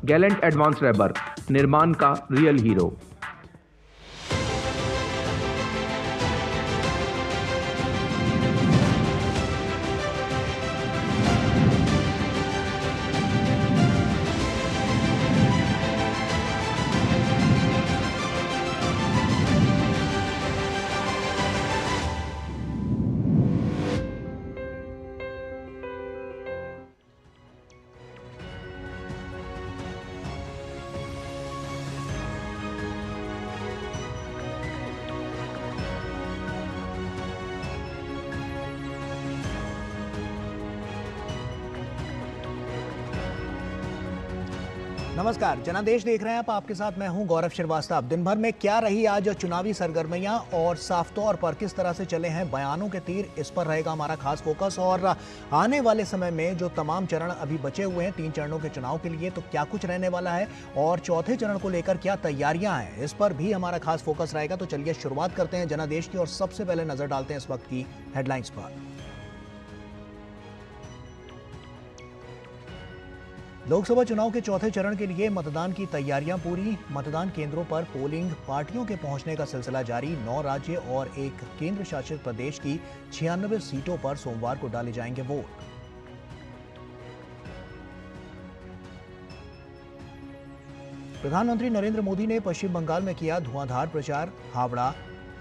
Gallant advance रैबर, निर्माण का real hero. नमस्कार, जनादेश देख रहे हैं आप। आपके साथ मैं हूं गौरव श्रीवास्तव। दिन भर में क्या रही आज चुनावी सरगर्मियां और साफ तौर पर किस तरह से चले हैं बयानों के तीर, इस पर रहेगा हमारा खास फोकस। और आने वाले समय में जो तमाम चरण अभी बचे हुए हैं 3 चरणों के चुनाव के लिए, तो क्या कुछ रहने वाला है और चौथे चरण को लेकर क्या तैयारियां हैं, इस पर भी हमारा खास फोकस रहेगा। तो चलिए शुरुआत करते हैं जनादेश की और सबसे पहले नजर डालते हैं इस वक्त की हेडलाइंस पर। लोकसभा चुनाव के चौथे चरण के लिए मतदान की तैयारियां पूरी। मतदान केंद्रों पर पोलिंग पार्टियों के पहुंचने का सिलसिला जारी। 9 राज्य और 1 केंद्र शासित प्रदेश की 96 सीटों पर सोमवार को डाले जाएंगे वोट। प्रधानमंत्री नरेंद्र मोदी ने पश्चिम बंगाल में किया धुआंधार प्रचार। हावड़ा,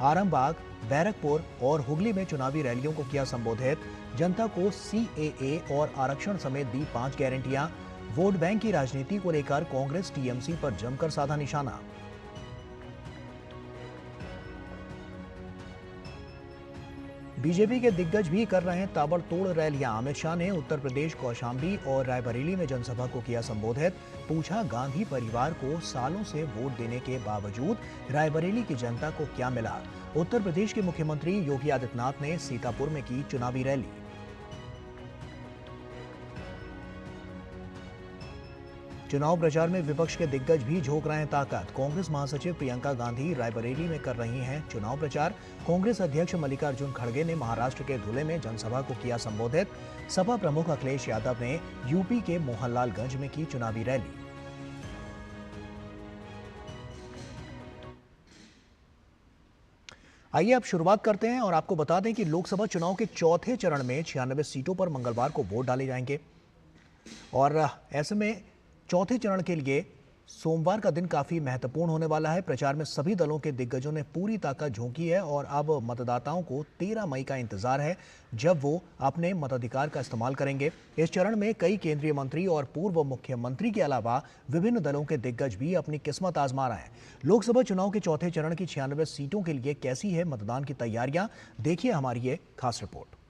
आरामबाग, बैरकपुर और हुगली में चुनावी रैलियों को किया संबोधित। जनता को CAA और आरक्षण समेत दी 5 गारंटियां। वोट बैंक की राजनीति को लेकर कांग्रेस TMC पर जमकर साधा निशाना। बीजेपी के दिग्गज भी कर रहे हैं ताबड़तोड़ रैलियां। अमित शाह ने उत्तर प्रदेश कौशाम्बी और रायबरेली में जनसभा को किया संबोधित। पूछा, गांधी परिवार को सालों से वोट देने के बावजूद रायबरेली की जनता को क्या मिला। उत्तर प्रदेश के मुख्यमंत्री योगी आदित्यनाथ ने सीतापुर में की चुनावी रैली। चुनाव प्रचार में विपक्ष के दिग्गज भी झोंक रहे हैं ताकत। कांग्रेस महासचिव प्रियंका गांधी रायबरेली में कर रही हैं चुनाव प्रचार। कांग्रेस अध्यक्ष मल्लिकार्जुन खड़गे ने महाराष्ट्र के धुले में जनसभा को किया संबोधित। सपा प्रमुख अखिलेश यादव ने यूपी के मोहनलालगंज में की चुनावी रैली। आइए अब शुरुआत करते हैं और आपको बता दें कि लोकसभा चुनाव के चौथे चरण में 96 सीटों पर मंगलवार को वोट डाले जाएंगे। और ऐसे में चौथे चरण के लिए सोमवार का दिन काफी महत्वपूर्ण होने वाला है। प्रचार में सभी दलों के दिग्गजों ने पूरी ताकत झोंकी है और अब मतदाताओं को 13 मई का इंतजार है, जब वो अपने मताधिकार का इस्तेमाल करेंगे। इस चरण में कई केंद्रीय मंत्री और पूर्व मुख्यमंत्री के अलावा विभिन्न दलों के दिग्गज भी अपनी किस्मत आजमा रहे हैं। लोकसभा चुनाव के चौथे चरण की 96 सीटों के लिए कैसी है मतदान की तैयारियां, देखिए हमारी ये खास रिपोर्ट।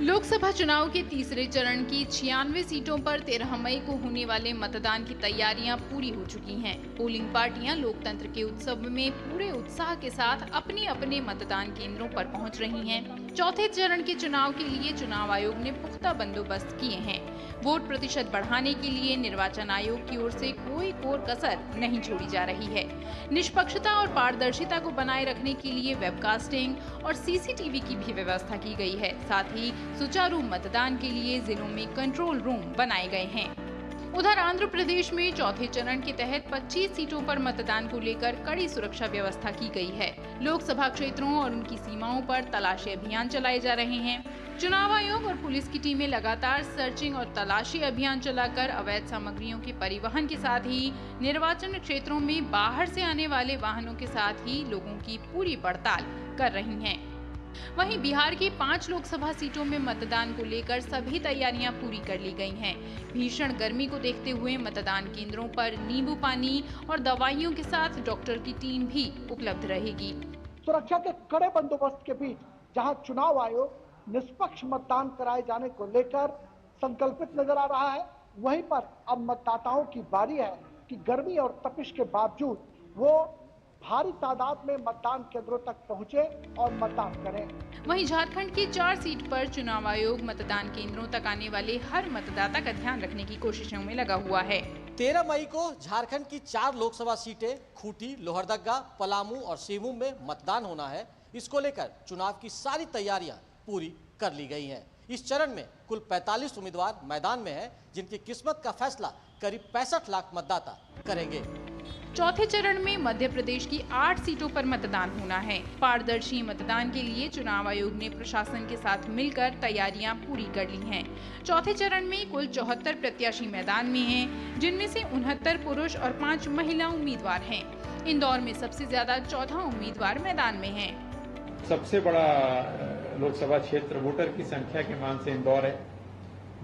लोकसभा चुनाव के तीसरे चरण की 96 सीटों पर 13 मई को होने वाले मतदान की तैयारियां पूरी हो चुकी हैं। पोलिंग पार्टियां लोकतंत्र के उत्सव में पूरे उत्साह के साथ अपने अपने मतदान केंद्रों पर पहुंच रही हैं। चौथे चरण के चुनाव के लिए चुनाव आयोग ने पुख्ता बंदोबस्त किए हैं। वोट प्रतिशत बढ़ाने के लिए निर्वाचन आयोग की ओर से कोई कोर कसर नहीं छोड़ी जा रही है। निष्पक्षता और पारदर्शिता को बनाए रखने के लिए वेबकास्टिंग और CCTV की भी व्यवस्था की गई है। साथ ही सुचारू मतदान के लिए जिलों में कंट्रोल रूम बनाए गए हैं। उधर आंध्र प्रदेश में चौथे चरण के तहत 25 सीटों पर मतदान को लेकर कड़ी सुरक्षा व्यवस्था की गई है। लोकसभा क्षेत्रों और उनकी सीमाओं पर तलाशी अभियान चलाए जा रहे हैं। चुनाव आयोग और पुलिस की टीमें लगातार सर्चिंग और तलाशी अभियान चलाकर अवैध सामग्रियों के परिवहन के साथ ही निर्वाचन क्षेत्रों में बाहर से आने वाले वाहनों के साथ ही लोगों की पूरी पड़ताल कर रही हैं। वहीं बिहार की 5 लोकसभा सीटों में मतदान को लेकर सभी तैयारियां पूरी कर ली गई हैं। भीषण गर्मी को देखते हुए मतदान केंद्रों पर नींबू पानी और दवाइयों के साथ डॉक्टर की टीम भी उपलब्ध रहेगी। सुरक्षा के कड़े बंदोबस्त के बीच जहां चुनाव आयोग निष्पक्ष मतदान कराए जाने को लेकर संकल्पित नजर आ रहा है, वहीं पर अब मतदाताओं की बारी है कि गर्मी और तपिश के बावजूद वो भारी तादाद में मतदान केंद्रों तक पहुंचे और मतदान करें। वहीं झारखंड की 4 सीट पर चुनाव आयोग मतदान केंद्रों तक आने वाले हर मतदाता का ध्यान रखने की कोशिशों में लगा हुआ है। 13 मई को झारखंड की 4 लोकसभा सीटें खूंटी, लोहरदगा, पलामू और सेमू में मतदान होना है। इसको लेकर चुनाव की सारी तैयारियां पूरी कर ली गई हैं। इस चरण में कुल 45 उम्मीदवार मैदान में हैं, जिनकी किस्मत का फैसला करीब 65 लाख मतदाता करेंगे। चौथे चरण में मध्य प्रदेश की 8 सीटों पर मतदान होना है। पारदर्शी मतदान के लिए चुनाव आयोग ने प्रशासन के साथ मिलकर तैयारियां पूरी कर ली हैं। चौथे चरण में कुल 74 प्रत्याशी मैदान में हैं, जिनमें से 69 पुरुष और 5 महिला उम्मीदवार हैं। इंदौर में सबसे ज्यादा 14 उम्मीदवार मैदान में हैं। सबसे बड़ा लोकसभा क्षेत्र वोटर की संख्या के मान से इंदौर है,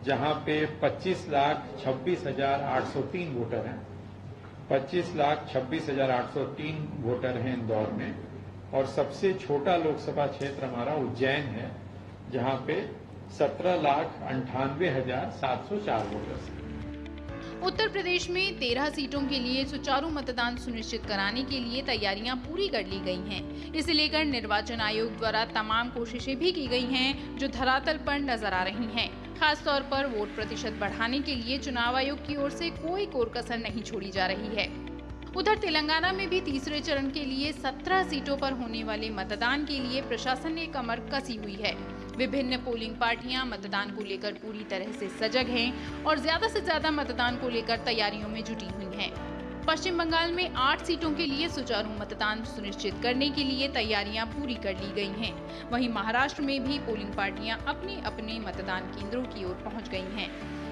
जहां पे 25,26,803 वोटर हैं। 25,26,803 वोटर हैं इंदौर में। और सबसे छोटा लोकसभा क्षेत्र हमारा उज्जैन है, जहां पे 17,98,704 वोटर्स हैं। उत्तर प्रदेश में 13 सीटों के लिए सुचारू मतदान सुनिश्चित कराने के लिए तैयारियां पूरी कर ली गई हैं। इसे लेकर निर्वाचन आयोग द्वारा तमाम कोशिशें भी की गई हैं, जो धरातल पर नजर आ रही हैं। खास तौर पर वोट प्रतिशत बढ़ाने के लिए चुनाव आयोग की ओर से कोई कोर-कसर नहीं छोड़ी जा रही है। उधर तेलंगाना में भी तीसरे चरण के लिए 17 सीटों पर होने वाले मतदान के लिए प्रशासन ने कमर कसी हुई है। विभिन्न पोलिंग पार्टियां मतदान को लेकर पूरी तरह से सजग हैं और ज्यादा से ज्यादा मतदान को लेकर तैयारियों में जुटी हुई हैं। पश्चिम बंगाल में 8 सीटों के लिए सुचारू मतदान सुनिश्चित करने के लिए तैयारियां पूरी कर ली गई हैं। वहीं महाराष्ट्र में भी पोलिंग पार्टियां अपने अपने मतदान केंद्रों की ओर पहुंच गई हैं।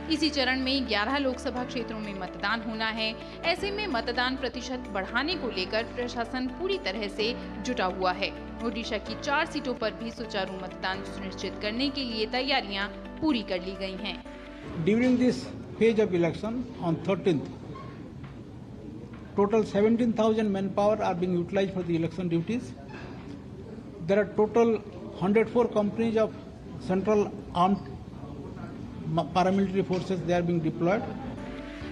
इसी चरण में 11 लोकसभा क्षेत्रों में मतदान होना है। ऐसे में मतदान प्रतिशत बढ़ाने को लेकर प्रशासन पूरी तरह से जुटा हुआ है। ओडिशा की 4 सीटों पर भी सुचारू मतदान सुनिश्चित करने के लिए तैयारियां पूरी कर ली गई हैं। During this phase of election on 13th, total 17,000 manpower are being utilized for the election duties. There are total 104 companies of Central Armed Paramilitary Forces, they are being deployed.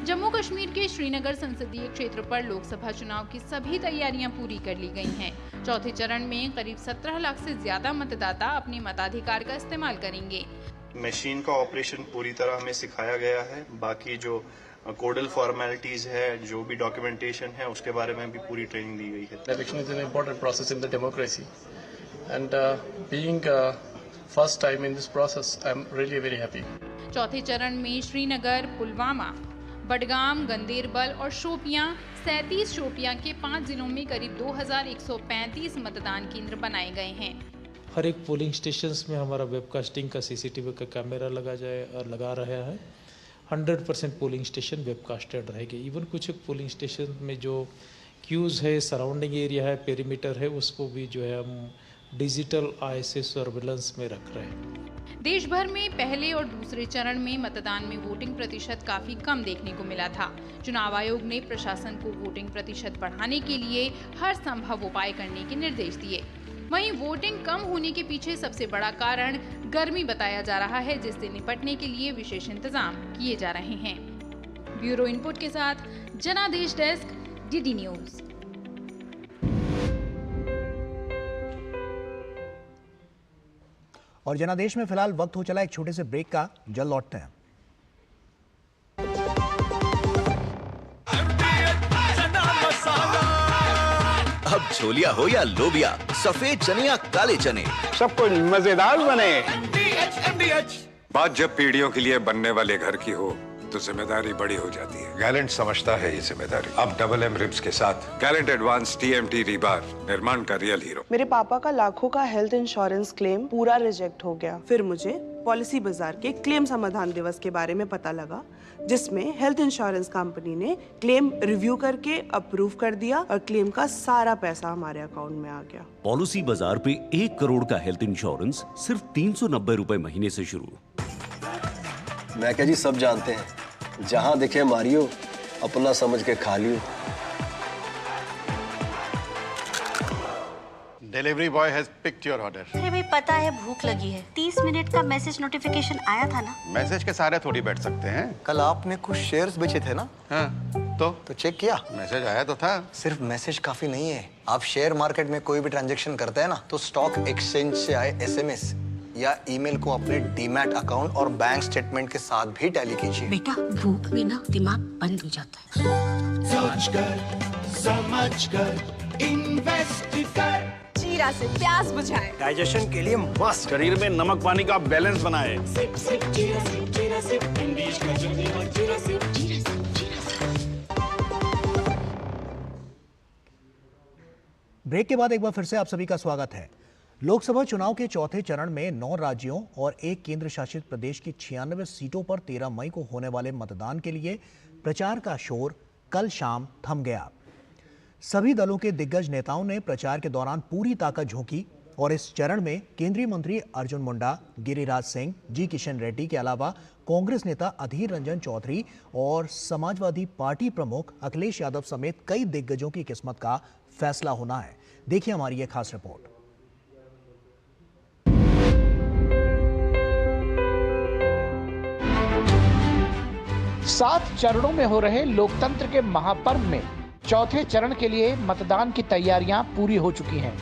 Jammu Kashmir के श्रीनगर संसदीय क्षेत्र पर लोकसभा चुनाव की सभी तैयारियां पूरी कर ली गई हैं। चौथे चरण में करीब 17 लाख से ज्यादा मतदाता अपने मताधिकार का इस्तेमाल करेंगे। मशीन का ऑपरेशन पूरी तरह हमें सिखाया गया है। बाकी जो कोडल फॉर्मेलिटीज है, जो भी डॉक्यूमेंटेशन है, उसके बारे में भी पूरी ट्रेनिंग दी गई है। Election is an important process in the democracy, and being first time in this process, I am really very happy. चौथे चरण में श्रीनगर, पुलवामा, बडगाम, गंदेरबल और शोपियां 37 शोपियां के 5 जिलों में करीब 2135 मतदान केंद्र बनाए गए हैं। हर एक पोलिंग स्टेशंस में हमारा वेबकास्टिंग का सीसीटीवी का कैमरा लगा रहा है। 100% पोलिंग स्टेशन वेबकास्टेड रहेगी। इवन कुछ पोलिंग स्टेशन में जो क्यूज है, सराउंडिंग एरिया है, पेरीमीटर है, उसको भी जो है हम डिजिटल आई से सर्विलेंस में रख रहे हैं। देश भर में पहले और दूसरे चरण में मतदान में वोटिंग प्रतिशत काफी कम देखने को मिला था। चुनाव आयोग ने प्रशासन को वोटिंग प्रतिशत बढ़ाने के लिए हर संभव उपाय करने के निर्देश दिए। वहीं वोटिंग कम होने के पीछे सबसे बड़ा कारण गर्मी बताया जा रहा है, जिससे निपटने के लिए विशेष इंतजाम किए जा रहे हैं। ब्यूरो इनपुट के साथ जनादेश डेस्क, डीडी न्यूज। और जनादेश में फिलहाल वक्त हो चला एक छोटे से ब्रेक का, जल्द लौटते हैं। अब छोलिया हो या लोबिया, सफेद चने या काले चने, सब कुछ मजेदार बने। बात जब पीढ़ियों के लिए बनने वाले घर की हो तो जिम्मेदारी बड़ी हो जाती है। गैलेंट समझता है ये जिम्मेदारी। अब डबल एम रिब्स के साथ गैलेंट एडवांस TMT रीबार, निर्माण का रियल हीरो। मेरे पापा का लाखों का हेल्थ इंश्योरेंस क्लेम पूरा रिजेक्ट हो गया। फिर मुझे पॉलिसी बाजार के क्लेम समाधान दिवस के बारे में पता लगा, जिसमें हेल्थ इंश्योरेंस कंपनी ने क्लेम रिव्यू करके अप्रूव कर दिया और क्लेम का सारा पैसा हमारे अकाउंट में आ गया। पॉलिसी बाजार पे 1 करोड़ का हेल्थ इंश्योरेंस सिर्फ 390 रुपए महीने से शुरू। मैं क्या जी, सब जानते हैं, जहां दिखे मारियो, अपना समझ के खा लियो। Delivery boy has picked your order. अरे भाई पता है भूख लगी है। 30 मिनट का मैसेज नोटिफिकेशन आया था ना। मैसेज के सारे थोड़ी बैठ सकते हैं। कल आपने कुछ शेयर्स बेचे थे ना? हाँ, तो चेक किया? मैसेज आया तो था। सिर्फ मैसेज काफी नहीं है। आप शेयर मार्केट में कोई भी ट्रांजैक्शन करते हैं ना, तो स्टॉक एक्सचेंज से आए एसएमएस या ईमेल को अपने डीमैट अकाउंट और बैंक स्टेटमेंट के साथ भी टैली कीजिए। बेटा भूख में ना दिमाग बंद हो जाता है। समझकर इन्वेस्ट कर। जीरा से प्यास बुझाए, डाइजेशन के लिए मस्त। शरीर में नमक पानी का बैलेंस बनाए। सिप सिप जीरा सिप इंग्लिश का जल्दी और जीरा सिप। ब्रेक के बाद एक बार फिर से आप सभी का स्वागत है। लोकसभा चुनाव के चौथे चरण में 9 राज्यों और एक केंद्र शासित प्रदेश की 96 सीटों पर 13 मई को होने वाले मतदान के लिए प्रचार का शोर कल शाम थम गया। सभी दलों के दिग्गज नेताओं ने प्रचार के दौरान पूरी ताकत झोंकी और इस चरण में केंद्रीय मंत्री अर्जुन मुंडा, गिरिराज सिंह, जी किशन रेड्डी के अलावा कांग्रेस नेता अधीर रंजन चौधरी और समाजवादी पार्टी प्रमुख अखिलेश यादव समेत कई दिग्गजों की किस्मत का फैसला होना है। देखिए हमारी ये खास रिपोर्ट। सात चरणों में हो रहे लोकतंत्र के महापर्व में चौथे चरण के लिए मतदान की तैयारियां पूरी हो चुकी हैं।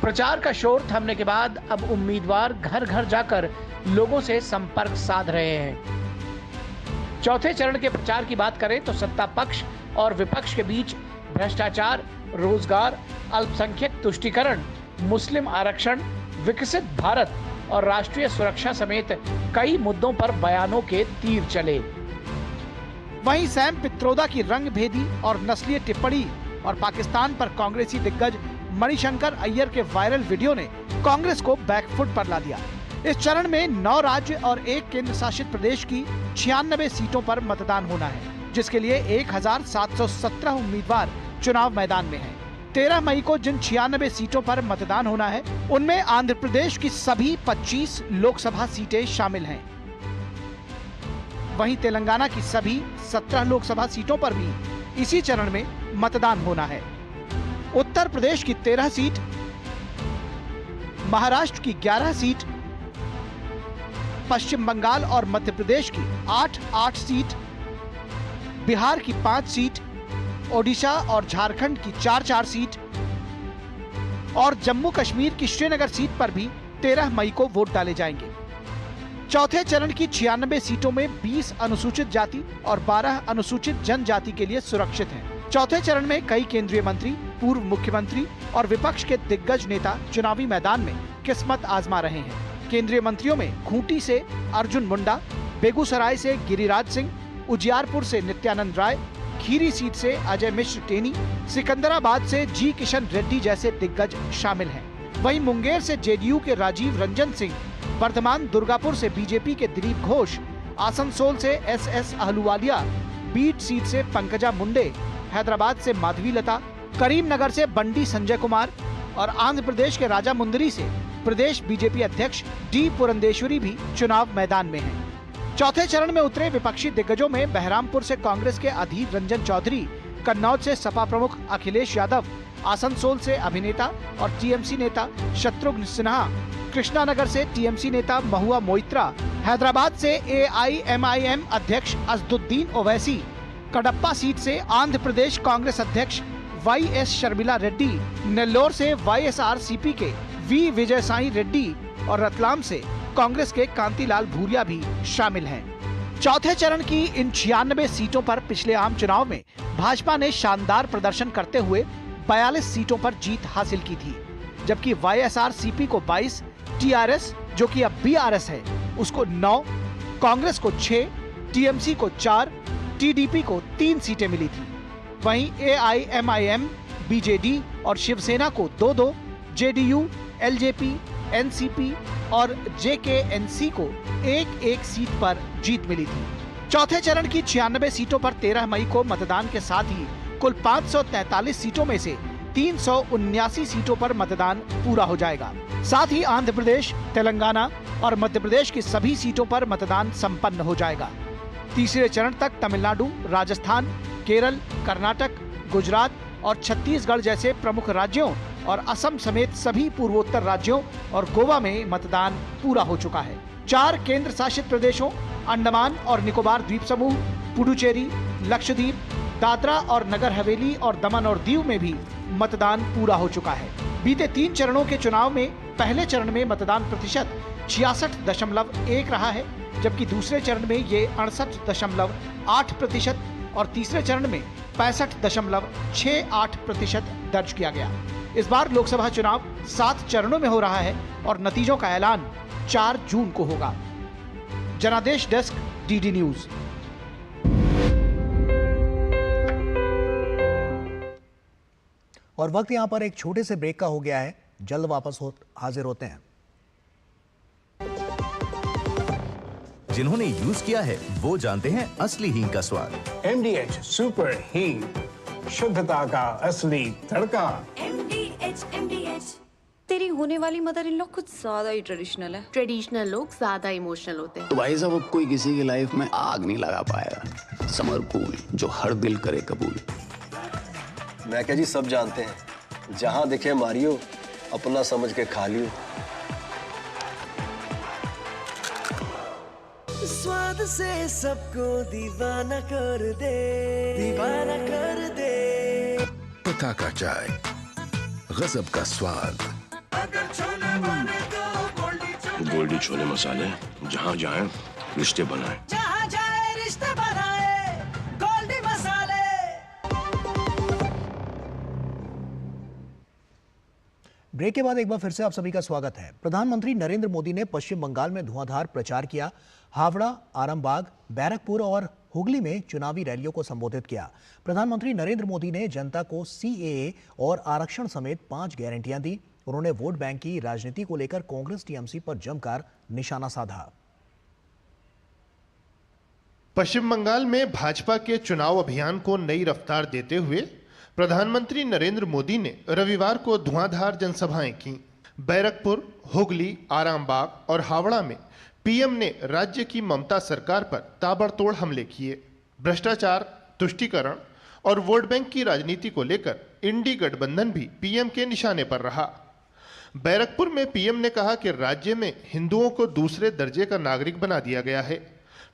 प्रचार का शोर थमने के बाद अब उम्मीदवार घर घर जाकर लोगों से संपर्क साध रहे हैं। चौथे चरण के प्रचार की बात करें तो सत्ता पक्ष और विपक्ष के बीच भ्रष्टाचार, रोजगार, अल्पसंख्यक तुष्टीकरण, मुस्लिम आरक्षण, विकसित भारत और राष्ट्रीय सुरक्षा समेत कई मुद्दों पर बयानों के तीर चले। वहीं सैम पित्रोदा की रंगभेदी और नस्लीय टिप्पणी और पाकिस्तान पर कांग्रेसी दिग्गज मणिशंकर अय्यर के वायरल वीडियो ने कांग्रेस को बैकफुट पर ला दिया। इस चरण में 9 राज्य और एक केंद्र शासित प्रदेश की 96 सीटों पर मतदान होना है, जिसके लिए 1717 उम्मीदवार चुनाव मैदान में हैं। 13 मई को जिन 96 सीटों पर मतदान होना है, उनमें आंध्र प्रदेश की सभी 25 लोकसभा सीटें शामिल हैं। वहीं तेलंगाना की सभी 17 लोकसभा सीटों पर भी इसी चरण में मतदान होना है। उत्तर प्रदेश की 13 सीट, महाराष्ट्र की 11 सीट, पश्चिम बंगाल और मध्य प्रदेश की 8 सीट, बिहार की 5 सीट, ओडिशा और झारखंड की 4 सीट और जम्मू कश्मीर की श्रीनगर सीट पर भी 13 मई को वोट डाले जाएंगे। चौथे चरण की 96 सीटों में 20 अनुसूचित जाति और 12 अनुसूचित जनजाति के लिए सुरक्षित हैं। चौथे चरण में कई केंद्रीय मंत्री, पूर्व मुख्यमंत्री और विपक्ष के दिग्गज नेता चुनावी मैदान में किस्मत आजमा रहे हैं। केंद्रीय मंत्रियों में खूंटी से अर्जुन मुंडा, बेगूसराय से गिरिराज सिंह, उजियारपुर से नित्यानंद राय, खीरी सीट से अजय मिश्र टेनी, सिकंदराबाद से जी किशन रेड्डी जैसे दिग्गज शामिल हैं। वहीं मुंगेर से जेडीयू के राजीव रंजन सिंह, वर्धमान दुर्गापुर से बीजेपी के दिलीप घोष, आसनसोल से एसएस अहलूवालिया, बीट सीट से पंकजा मुंडे, हैदराबाद से माधवी लता, करीमनगर से बंडी संजय कुमार और आंध्र प्रदेश के राजामुंदरी से प्रदेश बीजेपी अध्यक्ष डी पुरंदेश्वरी भी चुनाव मैदान में हैं। चौथे चरण में उतरे विपक्षी दिग्गजों में बहरामपुर से कांग्रेस के अधीर रंजन चौधरी, कन्नौज से सपा प्रमुख अखिलेश यादव, आसनसोल से अभिनेता और टीएमसी नेता शत्रुघ्न सिन्हा, कृष्णानगर से टीएमसी नेता महुआ मोइत्रा, हैदराबाद से एआईएमआईएम अध्यक्ष असदुद्दीन ओवैसी, कडप्पा सीट से आंध्र प्रदेश कांग्रेस अध्यक्ष वाईएस शर्मिला रेड्डी, नेल्लोर से वाईएसआरसीपी के वी विजयसाई रेड्डी और रतलाम से कांग्रेस के कांतिलाल भूरिया भी शामिल हैं। चौथे चरण की इन 96 सीटों पर पिछले आम चुनाव में भाजपा ने शानदार प्रदर्शन करते हुए 42 सीटों पर जीत हासिल की थी, जबकि वाईएसआरसीपी को 22, टीआरएस जो कि अब बीआरएस है उसको 9, कांग्रेस को 6, टीएमसी को 4, टीडीपी को 3 सीटें मिली थी। वहीं एआईएमआईएम, बीजेडी और शिवसेना को 2-2, जेडीयू, एलजेपी, एनसीपी और जेकेएनसी को 1-1 सीट पर जीत मिली थी। चौथे चरण की 96 सीटों पर 13 मई को मतदान के साथ ही कुल 543 सीटों में से 379 सीटों पर मतदान पूरा हो जाएगा। साथ ही आंध्र प्रदेश, तेलंगाना और मध्य प्रदेश की सभी सीटों पर मतदान संपन्न हो जाएगा। तीसरे चरण तक तमिलनाडु, राजस्थान, केरल, कर्नाटक, गुजरात और छत्तीसगढ़ जैसे प्रमुख राज्यों और असम समेत सभी पूर्वोत्तर राज्यों और गोवा में मतदान पूरा हो चुका है। 4 केंद्र शासित प्रदेशों अंडमान और निकोबार द्वीप समूह, पुडुचेरी, लक्षद्वीप, दादरा और नगर हवेली और दमन और दीव में भी मतदान पूरा हो चुका है। बीते 3 चरणों के चुनाव में पहले चरण में मतदान प्रतिशत 66.1 रहा है, जबकि दूसरे चरण में ये 68.8% और तीसरे चरण में 65.68% दर्ज किया गया। इस बार लोकसभा चुनाव 7 चरणों में हो रहा है और नतीजों का ऐलान 4 जून को होगा। जनादेश डेस्क, डीडी न्यूज। और वक्त यहां पर एक छोटे से ब्रेक का हो गया है, जल्द वापस हाजिर होते हैं। जिन्होंने यूज किया है वो जानते हैं असली हींग का स्वाद। MDH सुपर हींग, शुद्धता का असली तड़का। MDH। तेरी होने वाली मदर इन लॉ कुछ ज्यादा ही ट्रेडिशनल है। ट्रेडिशनल लोग ज्यादा इमोशनल होते हैं। तो भाई साहब, अब कोई किसी की लाइफ में आग नहीं लगा पाएगा। समर कूल, जो हर दिल करे कबूल। मैं क्या जी, सब जानते हैं, जहां दिखे मारियो, अपना समझ के खा लियो। स्वाद से सबको दीवाना कर दे, दीवाना कर दे। पता का चाय, गजब का स्वाद। अगर छोले बने तो गोल्डी छोले मसाले, जहाँ जाए रिश्ते बनाए। जहाँ जाए रिश्ते बनाए, गोल्डी मसाले। ब्रेक के बाद एक बार फिर से आप सभी का स्वागत है। प्रधानमंत्री नरेंद्र मोदी ने पश्चिम बंगाल में धुआंधार प्रचार किया। हावड़ा, आरामबाग, बैरकपुर और हुगली में चुनावी रैलियों को संबोधित किया। प्रधानमंत्री नरेंद्र मोदी ने जनता को CAA और आरक्षण समेत 5 गारंटियां दी। उन्होंने वोट बैंक की राजनीति को लेकर कांग्रेस TMC पर जमकर निशाना साधा। पश्चिम बंगाल में भाजपा के चुनाव अभियान को नई रफ्तार देते हुए प्रधानमंत्री नरेंद्र मोदी ने रविवार को धुआंधार जनसभाएं की। बैरकपुर, हुगली, आरामबाग और हावड़ा में पीएम ने राज्य की ममता सरकार पर ताबड़तोड़ हमले किए। भ्रष्टाचार, तुष्टीकरण और वोट बैंक की राजनीति को लेकर इंडी गठबंधन भी पीएम के निशाने पर रहा। बैरकपुर में पीएम ने कहा कि राज्य में हिंदुओं को दूसरे दर्जे का नागरिक बना दिया गया है।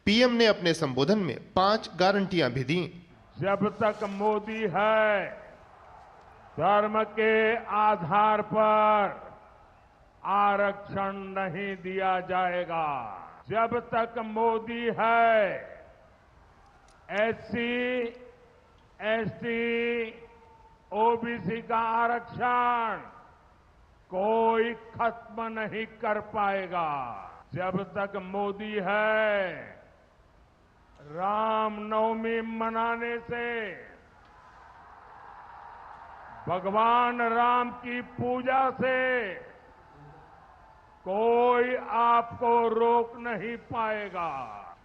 पीएम ने अपने संबोधन में 5 गारंटियां भी दी। जब तक मोदी है, धर्म के आधार पर आरक्षण नहीं दिया जाएगा। जब तक मोदी है, SC, ST, OBC का आरक्षण कोई खत्म नहीं कर पाएगा। जब तक मोदी है, रामनवमी मनाने से, भगवान राम की पूजा से कोई आपको रोक नहीं पाएगा।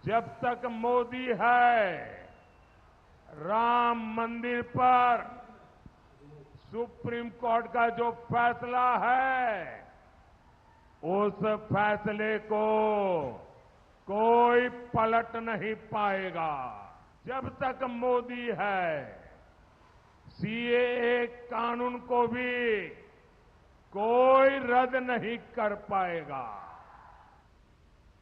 जब तक मोदी है, राम मंदिर पर सुप्रीम कोर्ट का जो फैसला है, उस फैसले को कोई पलट नहीं पाएगा। जब तक मोदी है, CAA कानून को भी कोई रद्द नहीं कर पाएगा।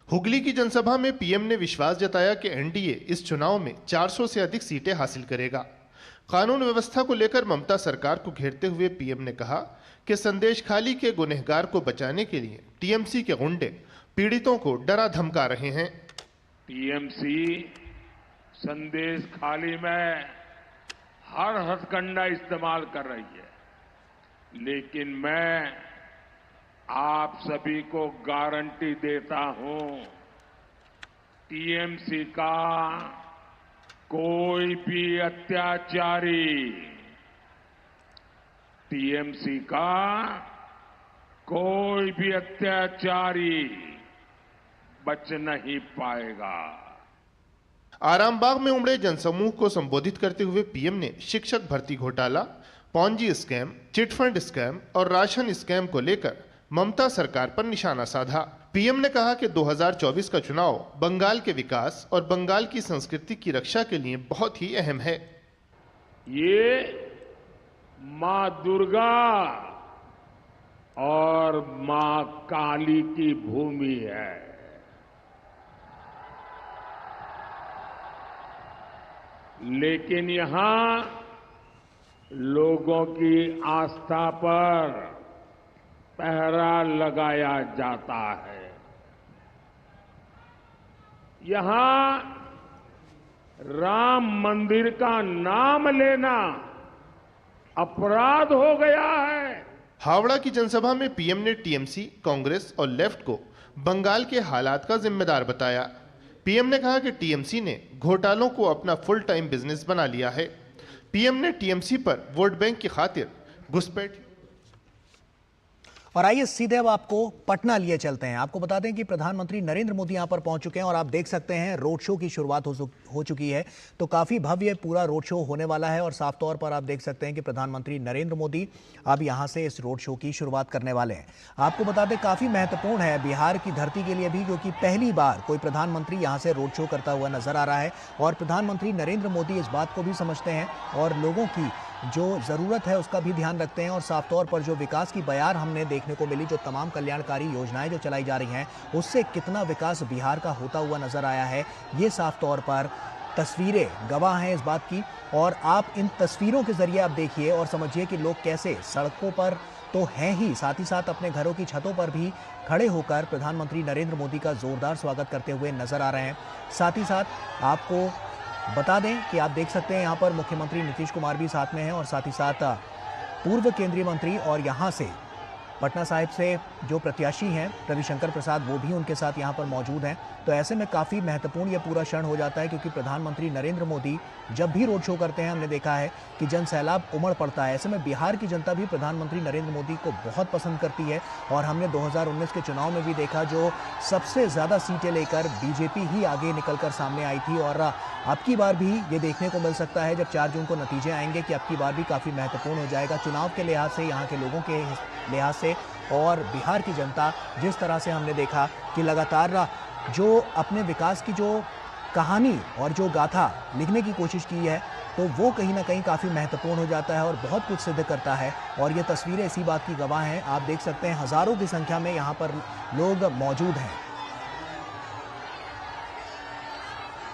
हुगली की जनसभा में पीएम ने विश्वास जताया कि एनडीए इस चुनाव में 400 से अधिक सीटें हासिल करेगा। कानून व्यवस्था को लेकर ममता सरकार को घेरते हुए पीएम ने कहा कि संदेश खाली के गुनहगार को बचाने के लिए टीएमसी के गुंडे पीड़ितों को डरा धमका रहे हैं। टीएमसी संदेश खाली में हर हथकंडा इस्तेमाल कर रही है, लेकिन मैं आप सभी को गारंटी देता हूं, टीएमसी का कोई भी अत्याचारी, टीएमसी का कोई भी अत्याचारी बच नहीं पाएगा। आरामबाग में उमड़े जनसमूह को संबोधित करते हुए पीएम ने शिक्षक भर्ती घोटाला, पॉन्जी स्कैम, चिटफंड स्कैम और राशन स्कैम को लेकर ममता सरकार पर निशाना साधा। पीएम ने कहा कि 2024 का चुनाव बंगाल के विकास और बंगाल की संस्कृति की रक्षा के लिए बहुत ही अहम है। ये मां दुर्गा और मां काली की भूमि है। लेकिन यहां लोगों की आस्था पर पहरा लगाया जाता है। यहां राम मंदिर का नाम लेना अपराध हो गया है। हावड़ा की जनसभा में पीएम ने टीएमसी, कांग्रेस और लेफ्ट को बंगाल के हालात का जिम्मेदार बताया। पीएम ने कहा कि टीएमसी ने घोटालों को अपना फुल टाइम बिजनेस बना लिया है। पीएम ने टीएमसी पर वोट बैंक की खातिर घुसपैठ। और आइए सीधे अब आपको पटना लिए चलते हैं। आपको बता दें कि प्रधानमंत्री नरेंद्र मोदी यहां पर पहुंच चुके हैं और आप देख सकते हैं रोड शो की शुरुआत हो चुकी है। तो काफी भव्य पूरा रोड शो होने वाला है और साफ तौर पर आप देख सकते हैं कि प्रधानमंत्री नरेंद्र मोदी अब यहां से इस रोड शो की शुरुआत करने वाले हैं। आपको बता दें काफी महत्वपूर्ण है बिहार की धरती के लिए भी, क्योंकि पहली बार कोई प्रधानमंत्री यहां से रोड शो करता हुआ नजर आ रहा है और प्रधानमंत्री नरेंद्र मोदी इस बात को भी समझते हैं और लोगों की जो ज़रूरत है उसका भी ध्यान रखते हैं। और साफ तौर पर जो विकास की बयार हमने देखने को मिली, जो तमाम कल्याणकारी योजनाएं जो चलाई जा रही हैं, उससे कितना विकास बिहार का होता हुआ नजर आया है, ये साफ तौर पर तस्वीरें गवाह हैं इस बात की। और आप इन तस्वीरों के जरिए आप देखिए और समझिए कि लोग कैसे सड़कों पर तो हैं ही, साथ ही साथ अपने घरों की छतों पर भी खड़े होकर प्रधानमंत्री नरेंद्र मोदी का जोरदार स्वागत करते हुए नजर आ रहे हैं। साथ ही साथ आपको बता दें कि आप देख सकते हैं यहाँ पर मुख्यमंत्री नीतीश कुमार भी साथ में हैं और साथ ही साथ पूर्व केंद्रीय मंत्री और यहाँ से पटना साहिब से जो प्रत्याशी हैं रविशंकर प्रसाद, वो भी उनके साथ यहाँ पर मौजूद हैं। तो ऐसे में काफ़ी महत्वपूर्ण ये पूरा क्षण हो जाता है, क्योंकि प्रधानमंत्री नरेंद्र मोदी जब भी रोड शो करते हैं हमने देखा है कि जन सैलाब उमड़ पड़ता है। ऐसे में बिहार की जनता भी प्रधानमंत्री नरेंद्र मोदी को बहुत पसंद करती है और हमने 2019 के चुनाव में भी देखा, जो सबसे ज़्यादा सीटें लेकर बीजेपी ही आगे निकलकर सामने आई थी। और अब की बार भी ये देखने को मिल सकता है जब 4 जून को नतीजे आएंगे कि अब की बार भी काफ़ी महत्वपूर्ण हो जाएगा चुनाव के लिहाज से, यहाँ के लोगों के लिहाज से। और बिहार की जनता जिस तरह से हमने देखा कि लगातार जो अपने विकास की जो कहानी और जो गाथा लिखने की कोशिश की है, तो वो कहीं ना कहीं काफ़ी महत्वपूर्ण हो जाता है और बहुत कुछ सिद्ध करता है। और ये तस्वीरें इसी बात की गवाह हैं। आप देख सकते हैं हज़ारों की संख्या में यहाँ पर लोग मौजूद हैं।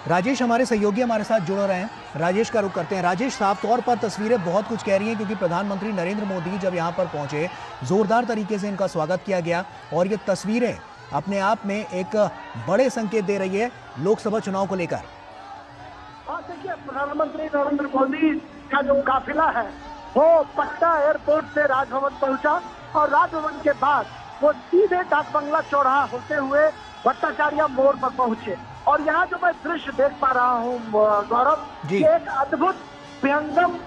राजेश हमारे सहयोगी हमारे साथ जुड़ रहे हैं, राजेश का रुख करते हैं। राजेश, साफ तौर पर तस्वीरें बहुत कुछ कह रही हैं, क्योंकि प्रधानमंत्री नरेंद्र मोदी जब यहाँ पर पहुंचे जोरदार तरीके से इनका स्वागत किया गया और ये तस्वीरें अपने आप में एक बड़े संकेत दे रही है लोकसभा चुनाव को लेकर। देखिए, प्रधानमंत्री नरेंद्र मोदी का जो काफिला है वो पटना एयरपोर्ट से राजभवन पहुंचा और राजभवन के बाद वो सीधे डाक बंगला चौराहा होते हुए भट्टाचार्य मोड़ पर पहुंचे। और यहाँ जो मैं दृश्य देख पा रहा हूँ गौरव, ये एक अद्भुत विहंगम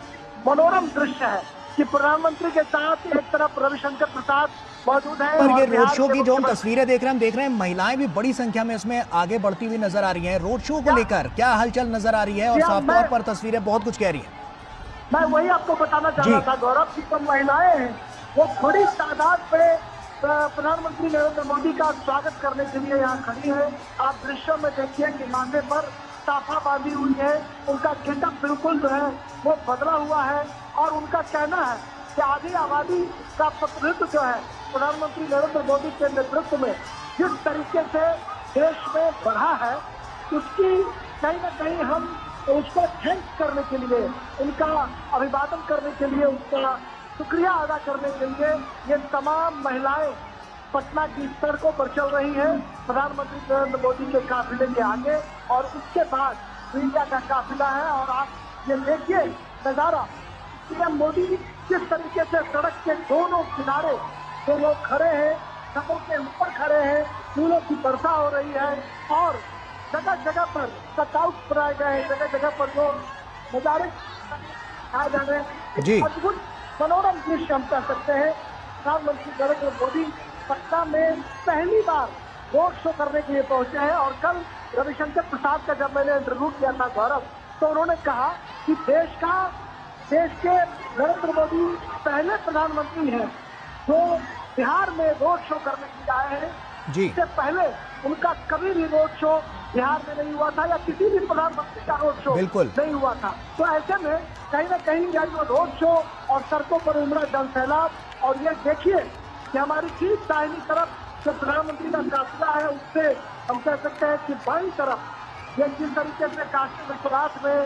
मनोरम दृश्य है कि प्रधानमंत्री के साथ एक तरफ रविशंकर प्रसाद मौजूद है। पर ये रोड शो की जो हम तस्वीरें देख रहे हैं, हम देख रहे हैं महिलाएं भी बड़ी संख्या में इसमें आगे बढ़ती हुई नजर आ रही हैं। रोड शो को लेकर क्या हलचल नजर आ रही है? और साफ तौर पर तस्वीरें बहुत कुछ कह रही है। मैं वही आपको बताना चाह रहा था गौरव की जो महिलाएं हैं वो बड़ी तादाद पे प्रधानमंत्री नरेंद्र मोदी का स्वागत करने के लिए यहाँ खड़ी है। आप दृश्यों में देखिए कि माथे पर साफा बांधी हुई है, उनका गेटअप बिल्कुल जो है वो बदला हुआ है और उनका कहना है कि आधी आबादी का प्रतिनिधित्व जो है प्रधानमंत्री नरेंद्र मोदी के नेतृत्व में जिस तरीके से देश में बढ़ा है, उसकी कहीं न कहीं हम उसको थैंक्स करने के लिए, उनका अभिवादन करने के लिए, उसका शुक्रिया अदा करने के लिए ये तमाम महिलाएं पटना की सड़कों पर चल रही हैं प्रधानमंत्री नरेंद्र मोदी के काफिले के आगे। और उसके बाद मीडिया का काफिला है और आप ये देखिए नजारा, पीएम मोदी किस तरीके से सड़क के दोनों किनारे जो लोग खड़े हैं, सड़कों के ऊपर खड़े हैं, फूलों की वर्षा हो रही है और जगह जगह पर कटआउट बनाए गए हैं, जगह जगह पर जो नजारे आए जा रहे हैं। अद्भुत मनोरम दृश्य हम कह सकते हैं। प्रधानमंत्री नरेंद्र मोदी पटना में पहली बार रोड शो करने के लिए पहुंचे हैं और कल रविशंकर प्रसाद का जब मैंने इंटरव्यू किया था गौरव, तो उन्होंने कहा कि देश के नरेंद्र मोदी पहले प्रधानमंत्री हैं जो बिहार में रोड शो करने के लिए आए हैं। इससे पहले उनका कभी भी रोड शो बिहार में नहीं हुआ था या किसी भी प्रधानमंत्री का रोड शो नहीं हुआ था। तो ऐसे में कहीं ना कहीं यह जो रोड शो और सड़कों पर उमड़ा जन सैलाब, और ये देखिए कि हमारी ठीक दाहिनी तरफ जो प्रधानमंत्री का काफिला है उससे हम कह सकते हैं कि बाईं तरफ ये जिस तरीके से काशी विश्वनाथ में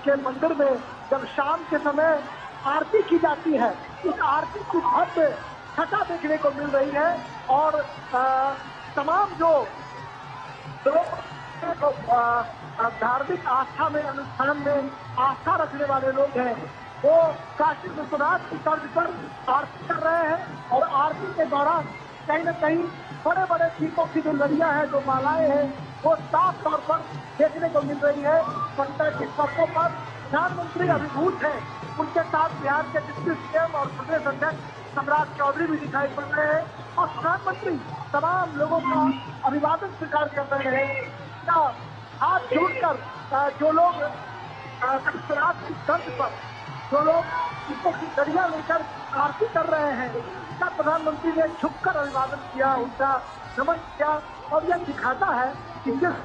के मंदिर में जब शाम के समय आरती की जाती है, उस आरती की भव्य छटा देखने को मिल रही है और तमाम जो धार्मिक आस्था में, अनुष्ठान में आस्था रखने वाले लोग हैं वो काशी विश्वनाथ की तर्ज पर आरती कर रहे हैं और आरती के दौरान कहीं न कहीं बड़े बड़े दीपों की जो लड़ियां हैं, जो मालाएं हैं, वो साफ तौर पर देखने को मिल रही है। पटना की सड़कों पर प्रधानमंत्री अभिभूत है, उनके साथ बिहार के डिप्टी सीएम और प्रदेश अध्यक्ष सम्राट चौधरी भी दिखाई पड़ रहे हैं और प्रधानमंत्री तमाम लोगों का अभिवादन स्वीकार कर रहे हैं। हाथ जोड़कर जो लोग विश्वनाथ की तर्ज पर जो लोग दीपों की लड़ियां लेकर आरती कर रहे हैं, उसका प्रधानमंत्री ने झुककर अभिवादन किया, उनका नमन किया और यह दिखाता है कि जिस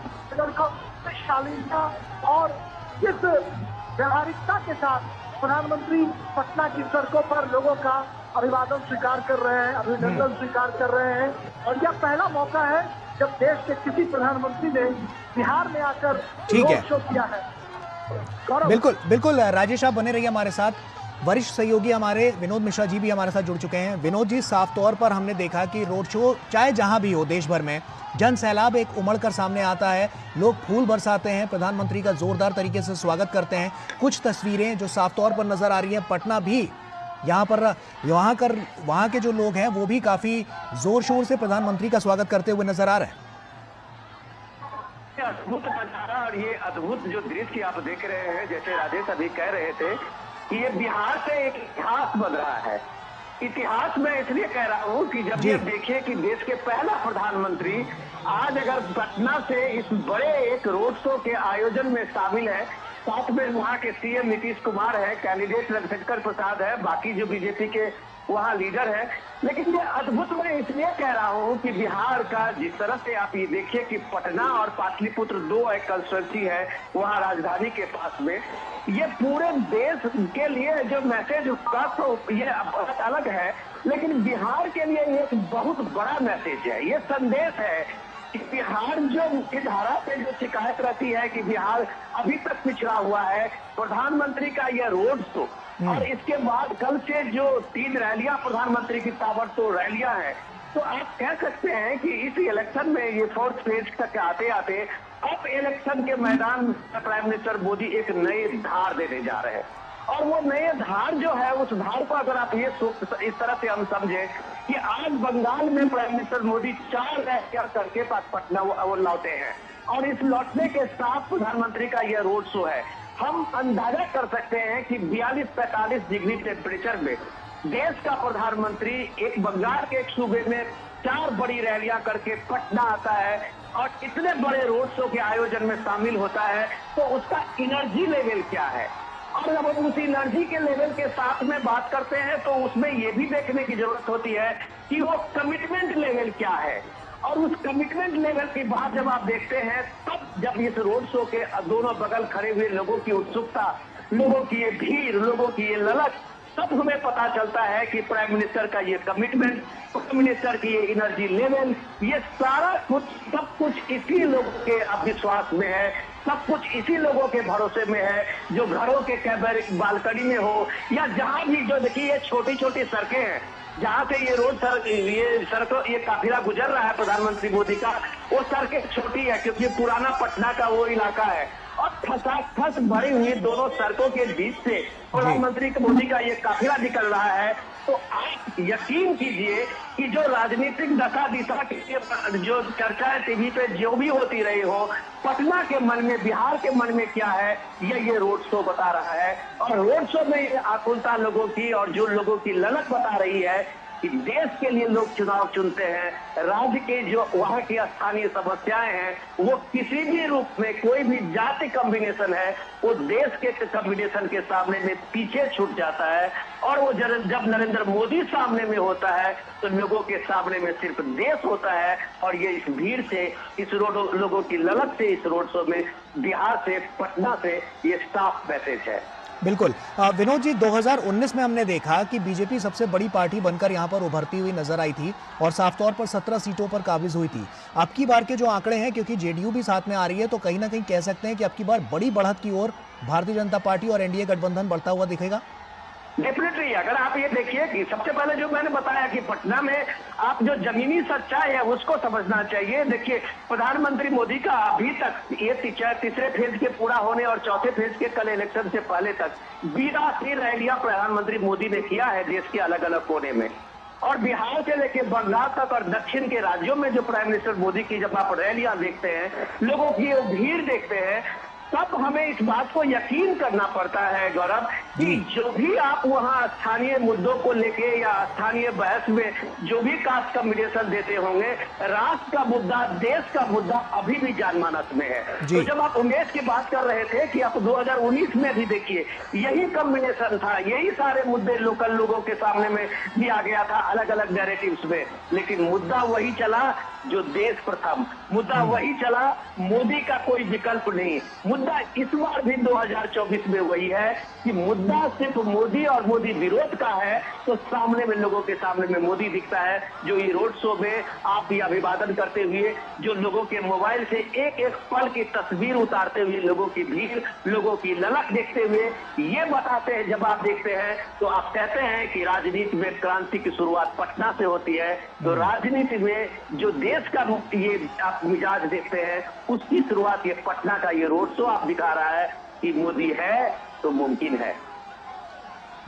शालीनता और जिस व्यवहारिकता के साथ प्रधानमंत्री पटना की सड़कों पर लोगों का अभिवादन स्वीकार कर रहे हैं, अभिनंदन स्वीकार कर रहे हैं। और यह पहला मौका है जब देश के किसी प्रधानमंत्री ने बिहार में आकर रोड शो किया है। बिल्कुल बिल्कुल राजेश, आप बने रहिए हमारे साथ। वरिष्ठ सहयोगी हमारे विनोद मिश्रा जी भी हमारे साथ जुड़ चुके हैं। विनोद जी, साफ तौर पर हमने देखा कि रोड शो चाहे जहां भी हो देश भर में, जन सैलाब एक उमड़ कर सामने आता है, लोग फूल बरसाते हैं, प्रधानमंत्री का जोरदार तरीके से स्वागत करते हैं। कुछ तस्वीरें जो साफ तौर पर नजर आ रही हैं, पटना भी यहाँ पर वहाँ के जो लोग हैं वो भी काफी जोर शोर से प्रधानमंत्री का स्वागत करते हुए नजर आ रहे हैं। अद्भुत नजारा और ये अद्भुत जो दृश्य आप देख रहे हैं, जैसे राजेश अभी कह रहे थे कि ये बिहार से एक इतिहास बन रहा है। इतिहास में इसलिए कह रहा हूँ कि जब ये देखिए कि देश के पहला प्रधानमंत्री आज अगर पटना से इस बड़े एक रोड शो के आयोजन में शामिल है, साथ में वहाँ के सीएम नीतीश कुमार है, कैंडिडेट रविशंकर प्रसाद है, बाकी जो बीजेपी के वहाँ लीडर है। लेकिन ये अद्भुत मैं इसलिए कह रहा हूँ कि बिहार का जिस तरह से आप ये देखिए कि पटना और पाटलिपुत्र दो एक कंस्टिट्यूंसी है वहाँ राजधानी के पास में, ये पूरे देश के लिए जो मैसेज होगा तो ये बात अलग है, लेकिन बिहार के लिए ये एक बहुत बड़ा मैसेज है। ये संदेश है कि बिहार जो मुख्य धारा पे जो शिकायत रहती है कि बिहार अभी तक पिछड़ा हुआ है, प्रधानमंत्री का यह रोड शो और इसके बाद कल से जो 3 रैलियां प्रधानमंत्री की ताबड़तोड़ रैलियां हैं, तो आप कह सकते हैं कि इस इलेक्शन में ये 4th फेज तक आते आते अब इलेक्शन के मैदान में प्राइम मिनिस्टर मोदी एक नए धार देने जा रहे हैं। और वो नए धार जो है, उस धार को अगर आप ये इस तरह से हम समझे कि आज बंगाल में प्राइम मिनिस्टर मोदी 4 रैलियां करके पटना वो लौटे हैं और इस लौटने के साथ प्रधानमंत्री का यह रोड शो है। हम अंदाजा कर सकते हैं कि 42-45 डिग्री टेम्परेचर में देश का प्रधानमंत्री एक बंगाल के एक सूबे में 4 बड़ी रैलियां करके पटना आता है और इतने बड़े रोड शो के आयोजन में शामिल होता है, तो उसका एनर्जी लेवल क्या है। और जब हम उस एनर्जी के लेवल के साथ में बात करते हैं तो उसमें ये भी देखने की जरूरत होती है कि वो कमिटमेंट लेवल क्या है। और उस कमिटमेंट लेवल की बात जब आप देखते हैं, तब जब इस रोड शो के दोनों बगल खड़े हुए लोगों की उत्सुकता, लोगों की ये भीड़, लोगों की ये ललक, तब हमें पता चलता है कि प्राइम मिनिस्टर का ये कमिटमेंट, प्राइम मिनिस्टर की ये एनर्जी लेवल, ये सारा कुछ सब कुछ इसी लोगों के विश्वास में है, सब कुछ इसी लोगों के भरोसे में है जो घरों के कैबिनेट बालकनी में हो या जहां भी, जो देखिए ये छोटी छोटी सड़कें हैं जहां से ये सड़कों ये काफिला गुजर रहा है प्रधानमंत्री मोदी का, वो सड़कें छोटी है क्योंकि पुराना पटना का वो इलाका है और ठसाठस भरी हुई दोनों सड़कों के बीच से प्रधानमंत्री मोदी का ये काफिला निकल रहा है। तो आप यकीन कीजिए कि जो राजनीतिक दशा दिशा की जो चर्चाएं टीवी पे जो भी होती रही हो, पटना के मन में, बिहार के मन में क्या है, ये रोड शो बता रहा है। और रोड शो में ये आकुलता लोगों की और जो लोगों की ललक बता रही है कि देश के लिए लोग चुनाव चुनते हैं, राज्य के जो वहाँ की स्थानीय समस्याएं हैं वो किसी भी रूप में, कोई भी जाति कॉम्बिनेशन है वो देश के कॉम्बिनेशन के सामने में पीछे छूट जाता है। और वो जब नरेंद्र मोदी सामने में होता है तो लोगों के सामने में सिर्फ देश होता है। और ये इस भीड़ से, इस लोगों की ललक से, इस रोड शो में बिहार से, पटना से ये साफ मैसेज है। बिल्कुल। विनोद जी, 2019 में हमने देखा कि बीजेपी सबसे बड़ी पार्टी बनकर यहां पर उभरती हुई नजर आई थी और साफ तौर पर 17 सीटों पर काबिज हुई थी। अब की बार के जो आंकड़े हैं, क्योंकि जेडीयू भी साथ में आ रही है, तो कहीं ना कहीं कह सकते हैं कि अब की बार बड़ी बढ़त की ओर भारतीय जनता पार्टी और एनडीए गठबंधन बढ़ता हुआ दिखेगा। डेफिनेटली, अगर आप ये देखिए कि सबसे पहले जो मैंने बताया कि पटना में आप जो जमीनी सच्चाई है उसको समझना चाहिए। देखिए, प्रधानमंत्री मोदी का अभी तक ये तीसरे फेज के पूरा होने और चौथे फेज के कल इलेक्शन से पहले तक 82 रैलियां प्रधानमंत्री मोदी ने किया है देश के अलग अलग कोने में। और बिहार से लेकर बंगाल तक और दक्षिण के राज्यों में जो प्राइम मिनिस्टर मोदी की जब आप रैलियां देखते हैं, लोगों की भीड़ देखते हैं, तब हमें इस बात को यकीन करना पड़ता है गौरव कि जो भी आप वहां स्थानीय मुद्दों को लेके या स्थानीय बहस में जो भी कास्ट कम्युनिकेशन देते होंगे, राष्ट्र का मुद्दा, देश का मुद्दा अभी भी जानमानस में है। तो जब आप उमेश की बात कर रहे थे कि आप 2019 में भी देखिए, यही कम्युनिकेशन था, यही सारे मुद्दे लोकल लोगों के सामने में दिया गया था अलग अलग नैरेटिव्स में, लेकिन मुद्दा वही चला जो देश प्रथम, मुद्दा वही चला, मोदी का कोई विकल्प नहीं। मुद्दा इस बार भी 2024 में वही है कि मुद्दा सिर्फ मोदी और मोदी विरोध का है, तो सामने में लोगों के सामने में मोदी दिखता है। जो ये रोड शो में आप ये अभिवादन करते हुए, जो लोगों के मोबाइल से एक एक पल की तस्वीर उतारते हुए, लोगों की भीड़, लोगों की ललक देखते हुए ये बताते हैं, जब आप देखते हैं तो आप कहते हैं कि राजनीति में क्रांति की शुरुआत पटना से होती है। तो राजनीति में जो देश का ये आप मिजाज देखते हैं, उसकी शुरुआत ये पटना का ये रोड शो आप दिखा रहा है कि मोदी है तो मुमकिन है।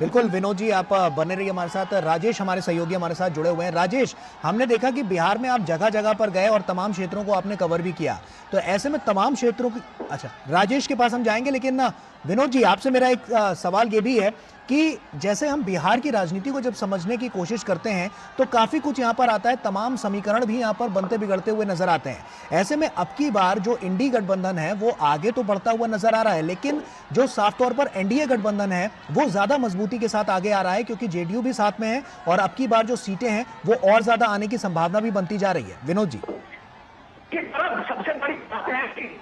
बिल्कुल विनोद जी, आप बने रहिए हमारे साथ। राजेश हमारे सहयोगी हमारे साथ जुड़े हुए हैं। राजेश, हमने देखा कि बिहार में आप जगह जगह पर गए और तमाम क्षेत्रों को आपने कवर भी किया, तो ऐसे में तमाम क्षेत्रों की, अच्छा राजेश के पास हम जाएंगे, लेकिन विनोद जी आपसे मेरा एक सवाल ये भी है कि जैसे हम बिहार की राजनीति को जब समझने की कोशिश करते हैं तो काफी कुछ यहाँ पर आता है, तमाम समीकरण भी यहाँ पर बनते बिगड़ते हुए नजर आते हैं। ऐसे में अब की बार जो इंडी गठबंधन है वो आगे तो बढ़ता हुआ नजर आ रहा है, लेकिन जो साफ तौर पर एनडीए गठबंधन है वो ज्यादा मजबूती के साथ आगे आ रहा है, क्योंकि जेडीयू भी साथ में है और अब की बार जो सीटें हैं वो और ज्यादा आने की संभावना भी बनती जा रही है। विनोद जी, सबसे बड़ी बात है कि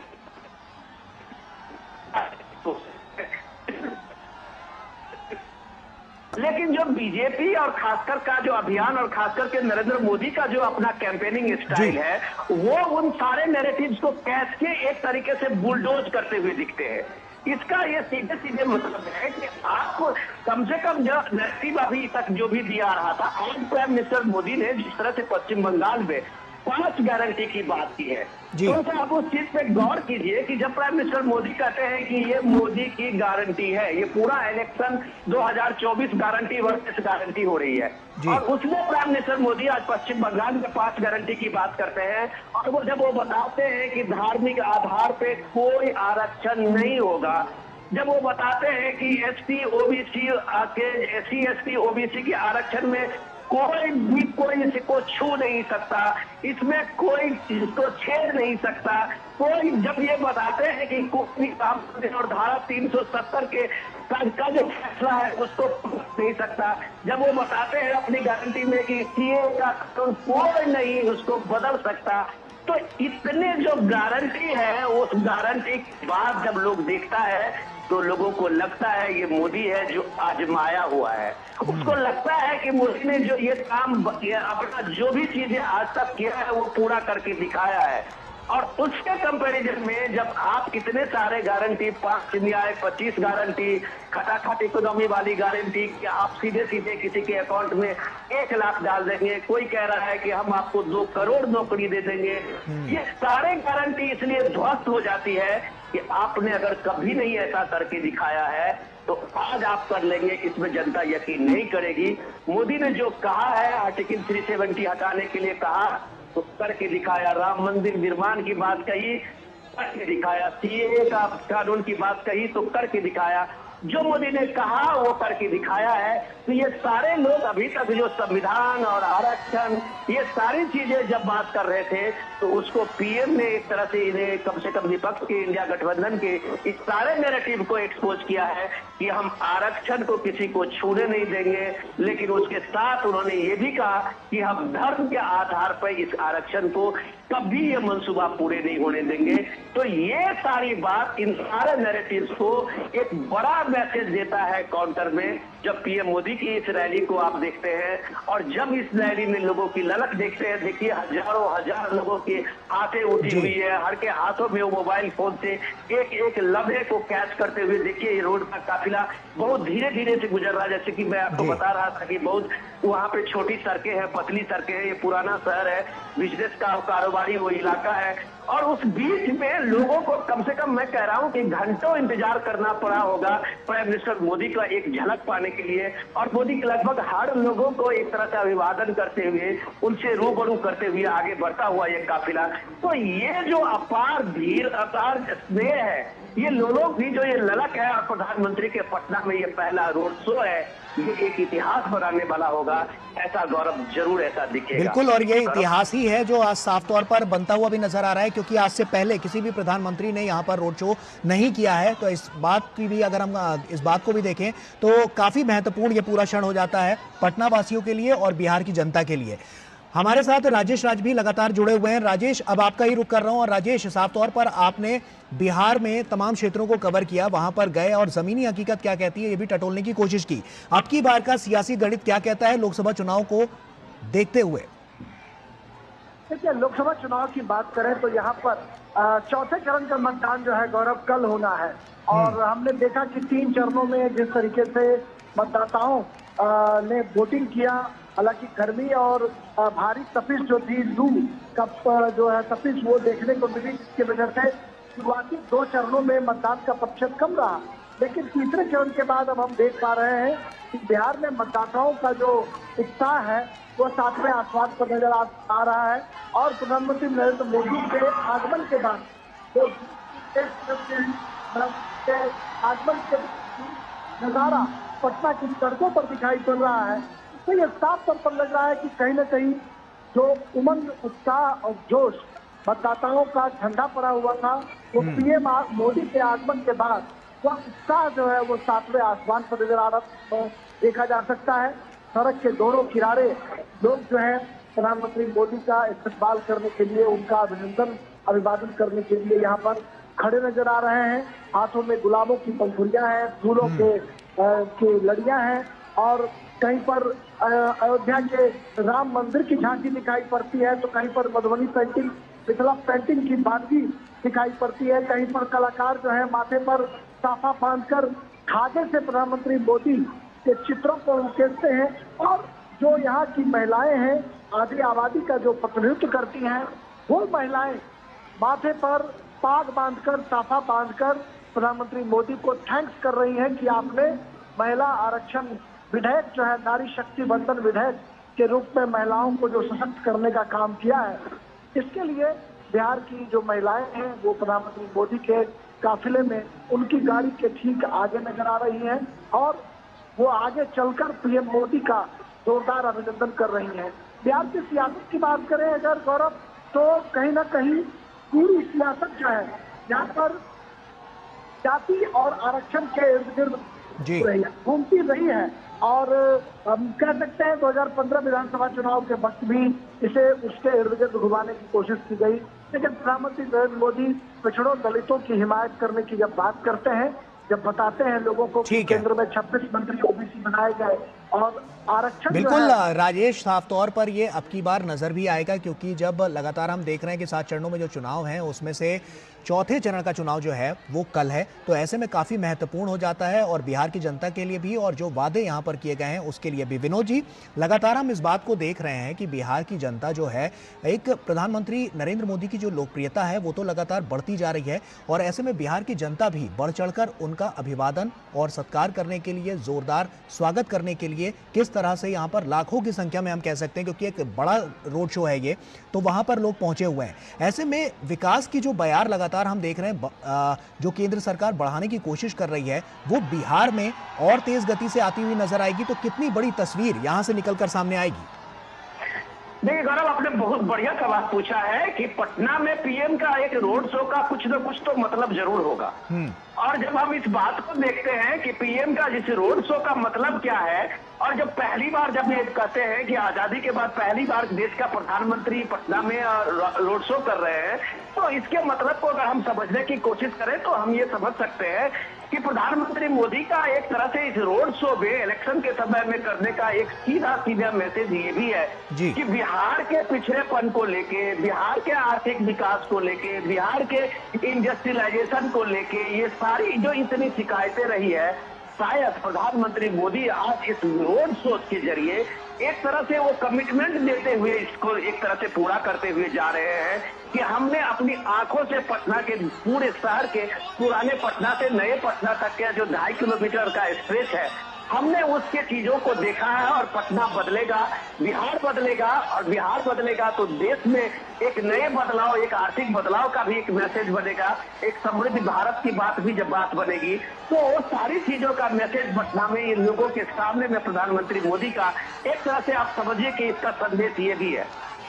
लेकिन जो बीजेपी और खासकर का जो अभियान और खासकर के नरेंद्र मोदी का जो अपना कैंपेनिंग स्टाइल है, वो उन सारे नैरेटिव्स को कैस के एक तरीके से बुलडोज करते हुए दिखते हैं। इसका ये सीधे सीधे मतलब है कि आपको कम से कम जो नैरेटिव अभी तक जो भी दिया रहा था, आज प्राइम मिनिस्टर मोदी ने जिस तरह से पश्चिम बंगाल में 5 गारंटी की बात की है, तो आप उस चीज पे गौर कीजिए कि जब प्राइम मिनिस्टर मोदी कहते हैं कि ये मोदी की गारंटी है, ये पूरा इलेक्शन 2024 गारंटी वर्सेस गारंटी हो रही है, और उसमें प्राइम मिनिस्टर मोदी आज पश्चिम बंगाल में 5 गारंटी की बात करते हैं, और वो जब वो बताते हैं कि धार्मिक आधार पे कोई आरक्षण नहीं होगा, जब वो बताते हैं कि एसटी ओबीसी के SC ST OBC के आरक्षण में कोई भी कोई इसको छू नहीं सकता, इसमें कोई इसको छेड़ नहीं सकता, कोई जब ये बताते हैं कि कोई भी काम और धारा 370 के का जो फैसला है उसको नहीं सकता, जब वो बताते हैं अपनी गारंटी में कि सीए का कोई नहीं उसको बदल सकता, तो इतने जो गारंटी है उस गारंटी के बाद जब लोग देखता है तो लोगों को लगता है ये मोदी है जो आजमाया हुआ है। उसको लगता है कि मोदी ने जो ये काम अपना जो भी चीजें आज तक किया है वो पूरा करके दिखाया है, और उसके कंपैरिजन में जब आप इतने सारे गारंटी 5 न्याय 25 गारंटी खटाखट इकोनॉमी वाली गारंटी कि आप सीधे सीधे किसी के अकाउंट में 1 लाख डाल देंगे, कोई कह रहा है कि हम आपको 2 करोड़ नौकरी दे देंगे, ये सारे गारंटी इसलिए ध्वस्त हो जाती है कि आपने अगर कभी नहीं ऐसा करके दिखाया है तो आज आप कर लेंगे, इसमें जनता यकीन नहीं करेगी। मोदी ने जो कहा है आर्टिकल 370 हटाने के लिए कहा तो करके दिखाया, राम मंदिर निर्माण की बात कही करके दिखाया, सीए का कानून की बात कही तो करके दिखाया, जो मोदी ने कहा वो करके दिखाया है। तो ये सारे लोग अभी तक जो संविधान और आरक्षण ये सारी चीजें जब बात कर रहे थे तो उसको पीएम ने एक तरह से इन्हें कम से कम विपक्ष के इंडिया गठबंधन के इस सारे नैरेटिव को एक्सपोज किया है कि हम आरक्षण को किसी को छूने नहीं देंगे, लेकिन उसके साथ उन्होंने ये भी कहा कि हम धर्म के आधार पर इस आरक्षण को कभी ये मंसूबा पूरे नहीं होने देंगे। तो ये सारी बात इन सारे नैरेटिव्स को एक बड़ा मैसेज देता है काउंटर में जब पीएम मोदी की इस रैली को आप देखते हैं और जब इस रैली में लोगों की ललक देखते हैं। देखिए हजारों हजार लोगों के हाथें उठी हुई है, हर के हाथों में वो मोबाइल फोन से एक एक लम्हे को कैच करते हुए देखिए ये रोड का काफिला बहुत धीरे धीरे से गुजर रहा है। जैसे कि मैं आपको बता रहा था कि बहुत वहाँ पे छोटी सड़कें हैं, पतली सड़कें हैं, ये पुराना शहर है, बिजनेस का कारोबारी वो इलाका है और उस बीच में लोगों को कम से कम मैं कह रहा हूँ कि घंटों इंतजार करना पड़ा होगा प्राइम मिनिस्टर मोदी का एक झलक पाने के लिए। और मोदी के लगभग हर लोगों को एक तरह से अभिवादन करते हुए उनसे रूबरू करते हुए आगे बढ़ता हुआ ये काफिला। तो ये जो अपार भीड़ अपार स्नेह है, ये लोगों की जो ये ललक है और प्रधानमंत्री के पटना में ये पहला रोड शो है, ये एक इतिहास बनाने वाला होगा। ऐसा गौरव जरूर ऐसा दिखेगा। बिल्कुल, और ये इतिहास ही है जो आज साफ तौर पर बनता हुआ भी नजर आ रहा है, क्योंकि आज से पहले किसी भी प्रधानमंत्री ने यहाँ पर रोड शो नहीं किया है। तो इस बात की भी अगर हम इस बात को भी देखें तो काफी महत्वपूर्ण ये पूरा क्षण हो जाता है पटना वासियों के लिए और बिहार की जनता के लिए। हमारे साथ राजेश राज भी लगातार जुड़े हुए हैं। राजेश, अब आपका ही रुख कर रहा हूं। और राजेश, साफ तौर पर आपने बिहार में तमाम क्षेत्रों को कवर किया, वहां पर गए और जमीनी हकीकत क्या कहती है ये भी टटोलने की कोशिश की। अब की बार का सियासी गणित क्या कहता है लोकसभा चुनाव को देखते हुए? देखिए, लोकसभा चुनाव की बात करें तो यहाँ पर चौथे चरण का मतदान जो है गौरव कल होना है। और हमने देखा कि 3 चरणों में जिस तरीके से मतदाताओं ने वोटिंग किया, हालांकि गर्मी और भारी तपिश जो थी, लू का जो है तपिश वो देखने को मिली, जिसकी वजह से शुरुआती 2 चरणों में मतदान का प्रतिशत कम रहा। लेकिन तीसरे चरण के बाद अब हम देख पा रहे हैं कि बिहार में मतदाताओं का जो उत्साह है वो 7वें आसमान पर नजर आ रहा है। और प्रधानमंत्री नरेंद्र मोदी के आगमन के बाद आगमन के नजारा पटना की सड़कों पर दिखाई पड़ रहा है। तो ये साफ तौर पर लग रहा है कि कहीं न कहीं जो उमंग, उत्साह और जोश मतदाताओं का ठंडा पड़ा हुआ था, वो पीएम मोदी के आगमन के बाद वह उत्साह जो है वो 7वें आसमान पर नजर आ रहा देखा जा सकता है। सड़क के दोनों किनारे लोग जो है प्रधानमंत्री मोदी का इस्तकबाल करने के लिए, उनका अभिवादन करने के लिए यहाँ पर खड़े नजर आ रहे हैं। हाथों में गुलाबों की पंखुड़ियां हैं, फूलों के लड़ियां हैं और कहीं पर अयोध्या के राम मंदिर की झांकी दिखाई पड़ती है, तो कहीं पर मधुबनी पेंटिंग, मिथिला पेंटिंग की बानगी दिखाई पड़ती है। कहीं पर कलाकार जो है माथे पर साफा बांधकर धागे से प्रधानमंत्री मोदी के चित्रों को उकेरते हैं। और जो यहाँ की महिलाएं हैं, आधी आबादी का जो प्रतिनिधित्व करती हैं, वो महिलाएं माथे पर पाग बांधकर, साफा बांधकर प्रधानमंत्री मोदी को थैंक्स कर रही हैं कि आपने महिला आरक्षण विधेयक जो है, नारी शक्ति बंधन विधेयक के रूप में महिलाओं को जो सशक्त करने का काम किया है, इसके लिए बिहार की जो महिलाएं हैं वो प्रधानमंत्री मोदी के काफिले में उनकी गाड़ी के ठीक आगे नजर आ रही हैं और वो आगे चलकर पीएम मोदी का जोरदार अभिनंदन कर रही हैं। बिहार की सियासत की बात करें अगर गौरव, तो कहीं ना कहीं पूरी सियासत जो है यहाँ पर जाति और आरक्षण के इर्द गिर्द घूमती रही है। और हम कह सकते हैं 2015 विधानसभा चुनाव के वक्त भी इसे उसके इर्द गिर्द घुमाने की कोशिश की गई, लेकिन प्रधानमंत्री नरेंद्र मोदी पिछड़ों दलितों की हिमायत करने की जब बात करते हैं, जब बताते हैं लोगों को केंद्र में 26 मंत्री ओबीसी बनाए गए और आरक्षण, बिल्कुल राजेश, साफ तौर पर ये अब की बार नजर भी आएगा, क्योंकि जब लगातार हम देख रहे हैं कि 7 चरणों में जो चुनाव हैं उसमें से चौथे चरण का चुनाव जो है वो कल है, तो ऐसे में काफी महत्वपूर्ण हो जाता है और बिहार की जनता के लिए भी और जो वादे यहाँ पर किए गए हैं उसके लिए भी। विनोद जी, लगातार हम इस बात को देख रहे हैं कि बिहार की जनता जो है, एक प्रधानमंत्री नरेंद्र मोदी की जो लोकप्रियता है वो तो लगातार बढ़ती जा रही है और ऐसे में बिहार की जनता भी बढ़ चढ़कर उनका अभिवादन और सत्कार करने के लिए, जोरदार स्वागत करने के लिए किस तरह से यहाँ पर लाखों की संख्या में हम कह सकते हैं, क्योंकि एक बड़ा रोड शो है ये, तो वहां पर लोग पहुंचे हुए हैं। ऐसे में विकास की जो बयार लगातार हम देख रहे हैं जो केंद्र सरकार बढ़ाने की कोशिश कर रही है, वो बिहार में और तेज गति से आती हुई नजर आएगी, तो कितनी बड़ी तस्वीर यहां से निकलकर सामने आएगी? देखिए गौरव, आपने बहुत बढ़िया सवाल पूछा है कि पटना में पीएम का एक रोड शो का कुछ न कुछ तो मतलब जरूर होगा। और जब हम इस बात को देखते हैं कि पीएम का जिस रोड शो का मतलब क्या है, और जब पहली बार जब ये कहते हैं कि आजादी के बाद पहली बार देश का प्रधानमंत्री पटना में रोड शो कर रहे हैं, तो इसके मतलब को अगर हम समझने की कोशिश करें तो हम ये समझ सकते हैं कि प्रधानमंत्री मोदी का एक तरह से इस रोड शो में इलेक्शन के समय में करने का एक सीधा सीधा मैसेज ये भी है कि बिहार के पिछड़ेपन को लेके, बिहार के आर्थिक विकास को लेके, बिहार के इंडस्ट्रियलाइजेशन को लेके, ये सारी जो इतनी शिकायतें रही है, शायद प्रधानमंत्री मोदी आज इस रोड शो के जरिए एक तरह से वो कमिटमेंट देते हुए इसको एक तरह से पूरा करते हुए जा रहे हैं कि हमने अपनी आंखों से पटना के पूरे शहर के पुराने पटना से नए पटना तक के जो 2.5 किलोमीटर का स्ट्रेच है, हमने उसके चीजों को देखा है और पटना बदलेगा, बिहार बदलेगा, और बिहार बदलेगा तो देश में एक नए बदलाव, एक आर्थिक बदलाव का भी एक मैसेज बनेगा, एक समृद्ध भारत की बात भी जब बात बनेगी तो वो सारी चीजों का मैसेज पटना में इन लोगों के सामने में प्रधानमंत्री मोदी का एक तरह से आप समझिए कि इसका संदेश ये भी है।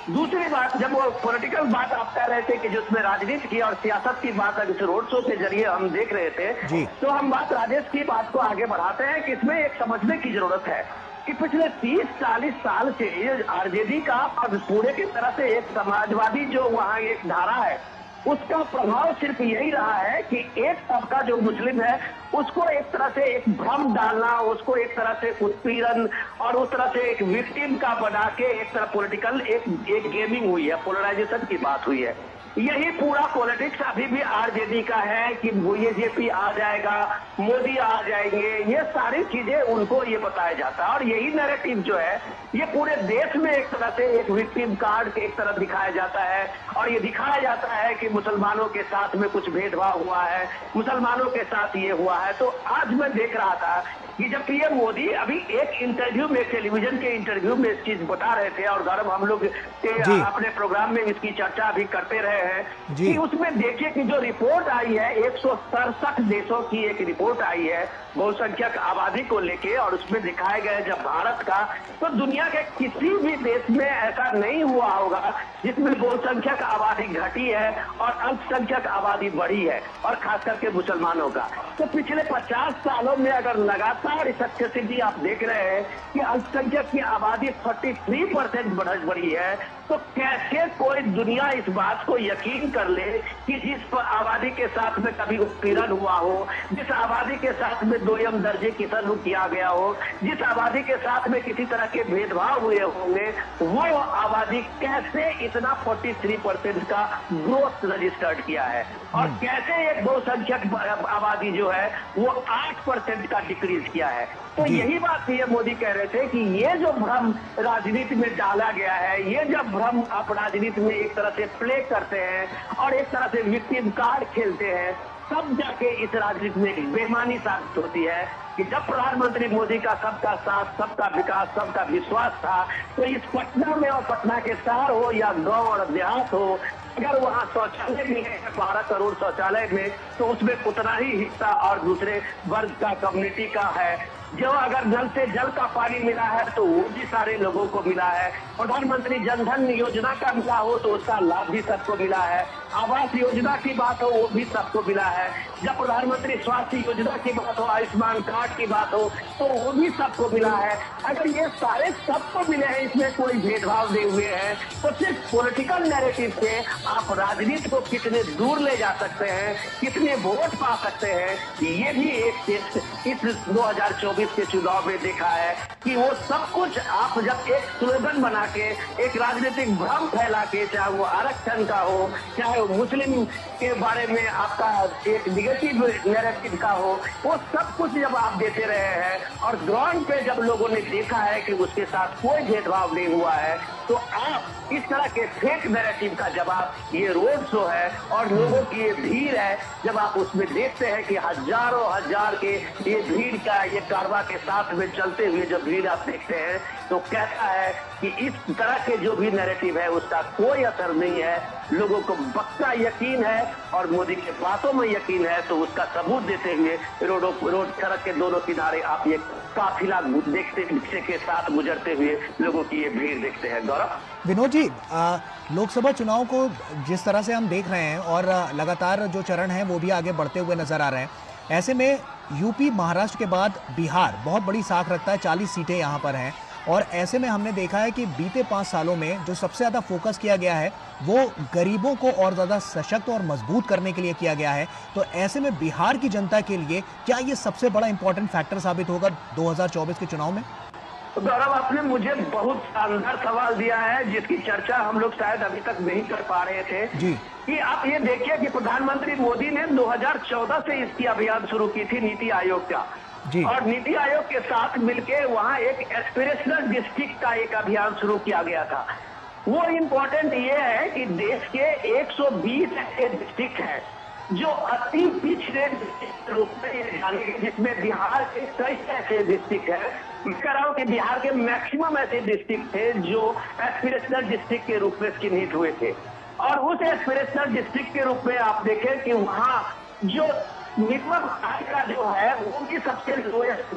दूसरी बात, जब वो पॉलिटिकल बात आप कह रहे थे कि जिसमें राजनीति की और सियासत की बात इस रोड शो के जरिए हम देख रहे थे, तो हम बात राजेश की बात को आगे बढ़ाते हैं कि इसमें एक समझने की जरूरत है कि पिछले 30-40 साल से ये आरजेडी का और पूरे की तरह से एक समाजवादी जो वहाँ एक धारा है, उसका प्रभाव सिर्फ यही रहा है कि एक तबका जो मुस्लिम है उसको एक तरह से एक भ्रम डालना, उसको एक तरह से उत्पीड़न और उस तरह से एक विक्टिम का बना के एक तरह पॉलिटिकल एक गेमिंग हुई है, पोलराइजेशन की बात हुई है। यही पूरा पॉलिटिक्स अभी भी आरजेडी का है कि बीजेपी आ जाएगा, मोदी आ जाएंगे, ये सारी चीजें उनको ये बताया जाता है और यही नैरेटिव जो है ये पूरे देश में एक तरह से एक विक्टिम कार्ड एक तरह दिखाया जाता है और ये दिखाया जाता है कि मुसलमानों के साथ में कुछ भेदभाव हुआ है, मुसलमानों के साथ ये हुआ है। तो आज मैं देख रहा था कि जब पीएम मोदी अभी एक इंटरव्यू में, टेलीविजन के इंटरव्यू में इस चीज बता रहे थे और गौरव हम लोग अपने प्रोग्राम में इसकी चर्चा भी करते रहे हैं कि उसमें देखिए कि जो रिपोर्ट आई है 167 देशों की एक रिपोर्ट आई है बहुसंख्यक आबादी को लेके और उसमें दिखाया गया है जब भारत का, तो दुनिया के किसी भी देश में ऐसा नहीं हुआ होगा जिसमें बहुसंख्यक आबादी घटी है और अल्पसंख्यक आबादी बढ़ी है और खास करके मुसलमानों का। तो पिछले 50 सालों में अगर लगातार सक्सेसिवली आप देख रहे हैं कि अल्पसंख्यक की आबादी 33% बढ़ी है, तो कैसे कोई दुनिया इस बात को यकीन कर ले कि जिस आबादी के साथ में कभी उत्पीड़न हुआ हो, जिस आबादी के साथ में दोयम दर्जे की सलूक किया गया हो, जिस आबादी के साथ में किसी तरह के भेदभाव हुए होंगे, वो आबादी कैसे इतना 43% का ग्रोथ रजिस्टर्ड किया है और कैसे एक बहुसंख्यक आबादी जो है वो 8% का डिक्रीज किया है। तो यही बात पीएम मोदी कह रहे थे कि ये जो भ्रम राजनीति में डाला गया है, ये जब भ्रम आप राजनीति में एक तरह से प्ले करते हैं और एक तरह से विक्टिम कार्ड खेलते हैं, तब जाके इस राजनीति में एक बेईमानी साबित होती है कि जब प्रधानमंत्री मोदी का सबका साथ, सबका विकास, सबका विश्वास था, तो इस पटना में और पटना के शहर हो या गांव और देहात हो, अगर वहाँ शौचालय भी है 12 करोड़ शौचालय में, तो उसमें उतना ही हिस्सा और दूसरे वर्ग का, कम्युनिटी का है। जो अगर जल से जल का पानी मिला है तो वो भी सारे लोगों को मिला है। प्रधानमंत्री जनधन योजना का मिला हो तो उसका लाभ भी सबको मिला है। आवास योजना की बात हो वो भी सबको मिला है। जब प्रधानमंत्री स्वास्थ्य योजना की बात हो, आयुष्मान कार्ड की बात हो, तो वो भी सबको मिला है। अगर ये सारे सबको मिले हैं, इसमें कोई भेदभाव नहीं हुए हैं, तो सिर्फ पॉलिटिकल नैरेटिव से आप राजनीति को कितने दूर ले जा सकते हैं, कितने वोट पा सकते हैं, ये भी एक टेस्ट इस 2024 के चुनाव में देखा है कि वो सब कुछ आप जब एक स्लोगन बना के, एक राजनीतिक भ्रम फैला के, चाहे वो आरक्षण का हो, चाहे वो मुस्लिम के बारे में आपका एक निगेटिव नैरेटिव का हो, वो सब कुछ जब आप देते रहे हैं और ग्राउंड पे जब लोगों ने देखा है कि उसके साथ कोई भेदभाव नहीं हुआ है, तो आप इस तरह के फेक नैरेटिव का जवाब ये रोड शो है और लोगों की ये भीड़ है, जब आप उसमें देखते हैं कि हजारों हजार के ये भीड़ का ये कारवा के साथ में चलते हुए जो भीड़ आप देखते हैं, तो कहता है कि इस तरह के जो भी नैरेटिव है उसका कोई असर नहीं है। लोगों को पक्का यकीन है और मोदी के बातों में यकीन है, तो उसका सबूत देते हुए रोड सड़क के दोनों किनारे आप ये काफिला देखते के साथ गुजरते हुए लोगों की ये भीड़ देखते हैं। गौरव, विनोद जी, लोकसभा चुनाव को जिस तरह से हम देख रहे हैं और लगातार जो चरण है वो भी आगे बढ़ते हुए नजर आ रहे हैं, ऐसे में यूपी महाराष्ट्र के बाद बिहार बहुत बड़ी साख रखता है, 40 सीटें यहाँ पर हैं और ऐसे में हमने देखा है कि बीते 5 सालों में जो सबसे ज्यादा फोकस किया गया है वो गरीबों को और ज्यादा सशक्त और मजबूत करने के लिए किया गया है। तो ऐसे में बिहार की जनता के लिए क्या ये सबसे बड़ा इंपॉर्टेंट फैक्टर साबित होगा 2024 के चुनाव में? गौरव, आपने मुझे बहुत शानदार सवाल दिया है जिसकी चर्चा हम लोग शायद अभी तक नहीं कर पा रहे थे जी। कि आप ये देखिए कि प्रधानमंत्री मोदी ने 2014 से इसकी अभियान शुरू की थी नीति आयोग का जी। और नीति आयोग के साथ मिलके वहाँ एक एस्पिरेशनल डिस्ट्रिक्ट का एक अभियान शुरू किया गया था। वो इम्पोर्टेंट ये है कि देश के 120 ऐसे डिस्ट्रिक्ट हैं जो अति पिछड़े डिस्ट्रिक्ट रूप में जाने, जिसमें बिहार के कई ऐसे डिस्ट्रिक्ट है। मैं कह रहा हूँ कि बिहार के मैक्सिमम ऐसे डिस्ट्रिक्ट थे जो एस्पिरेशनल डिस्ट्रिक्ट के रूप में चिन्हित हुए थे। और उस एस्पिरेशनल डिस्ट्रिक्ट के रूप में आप देखें कि वहाँ जो मिनिमम आय का जो है वो भी सबसे लोएस्ट,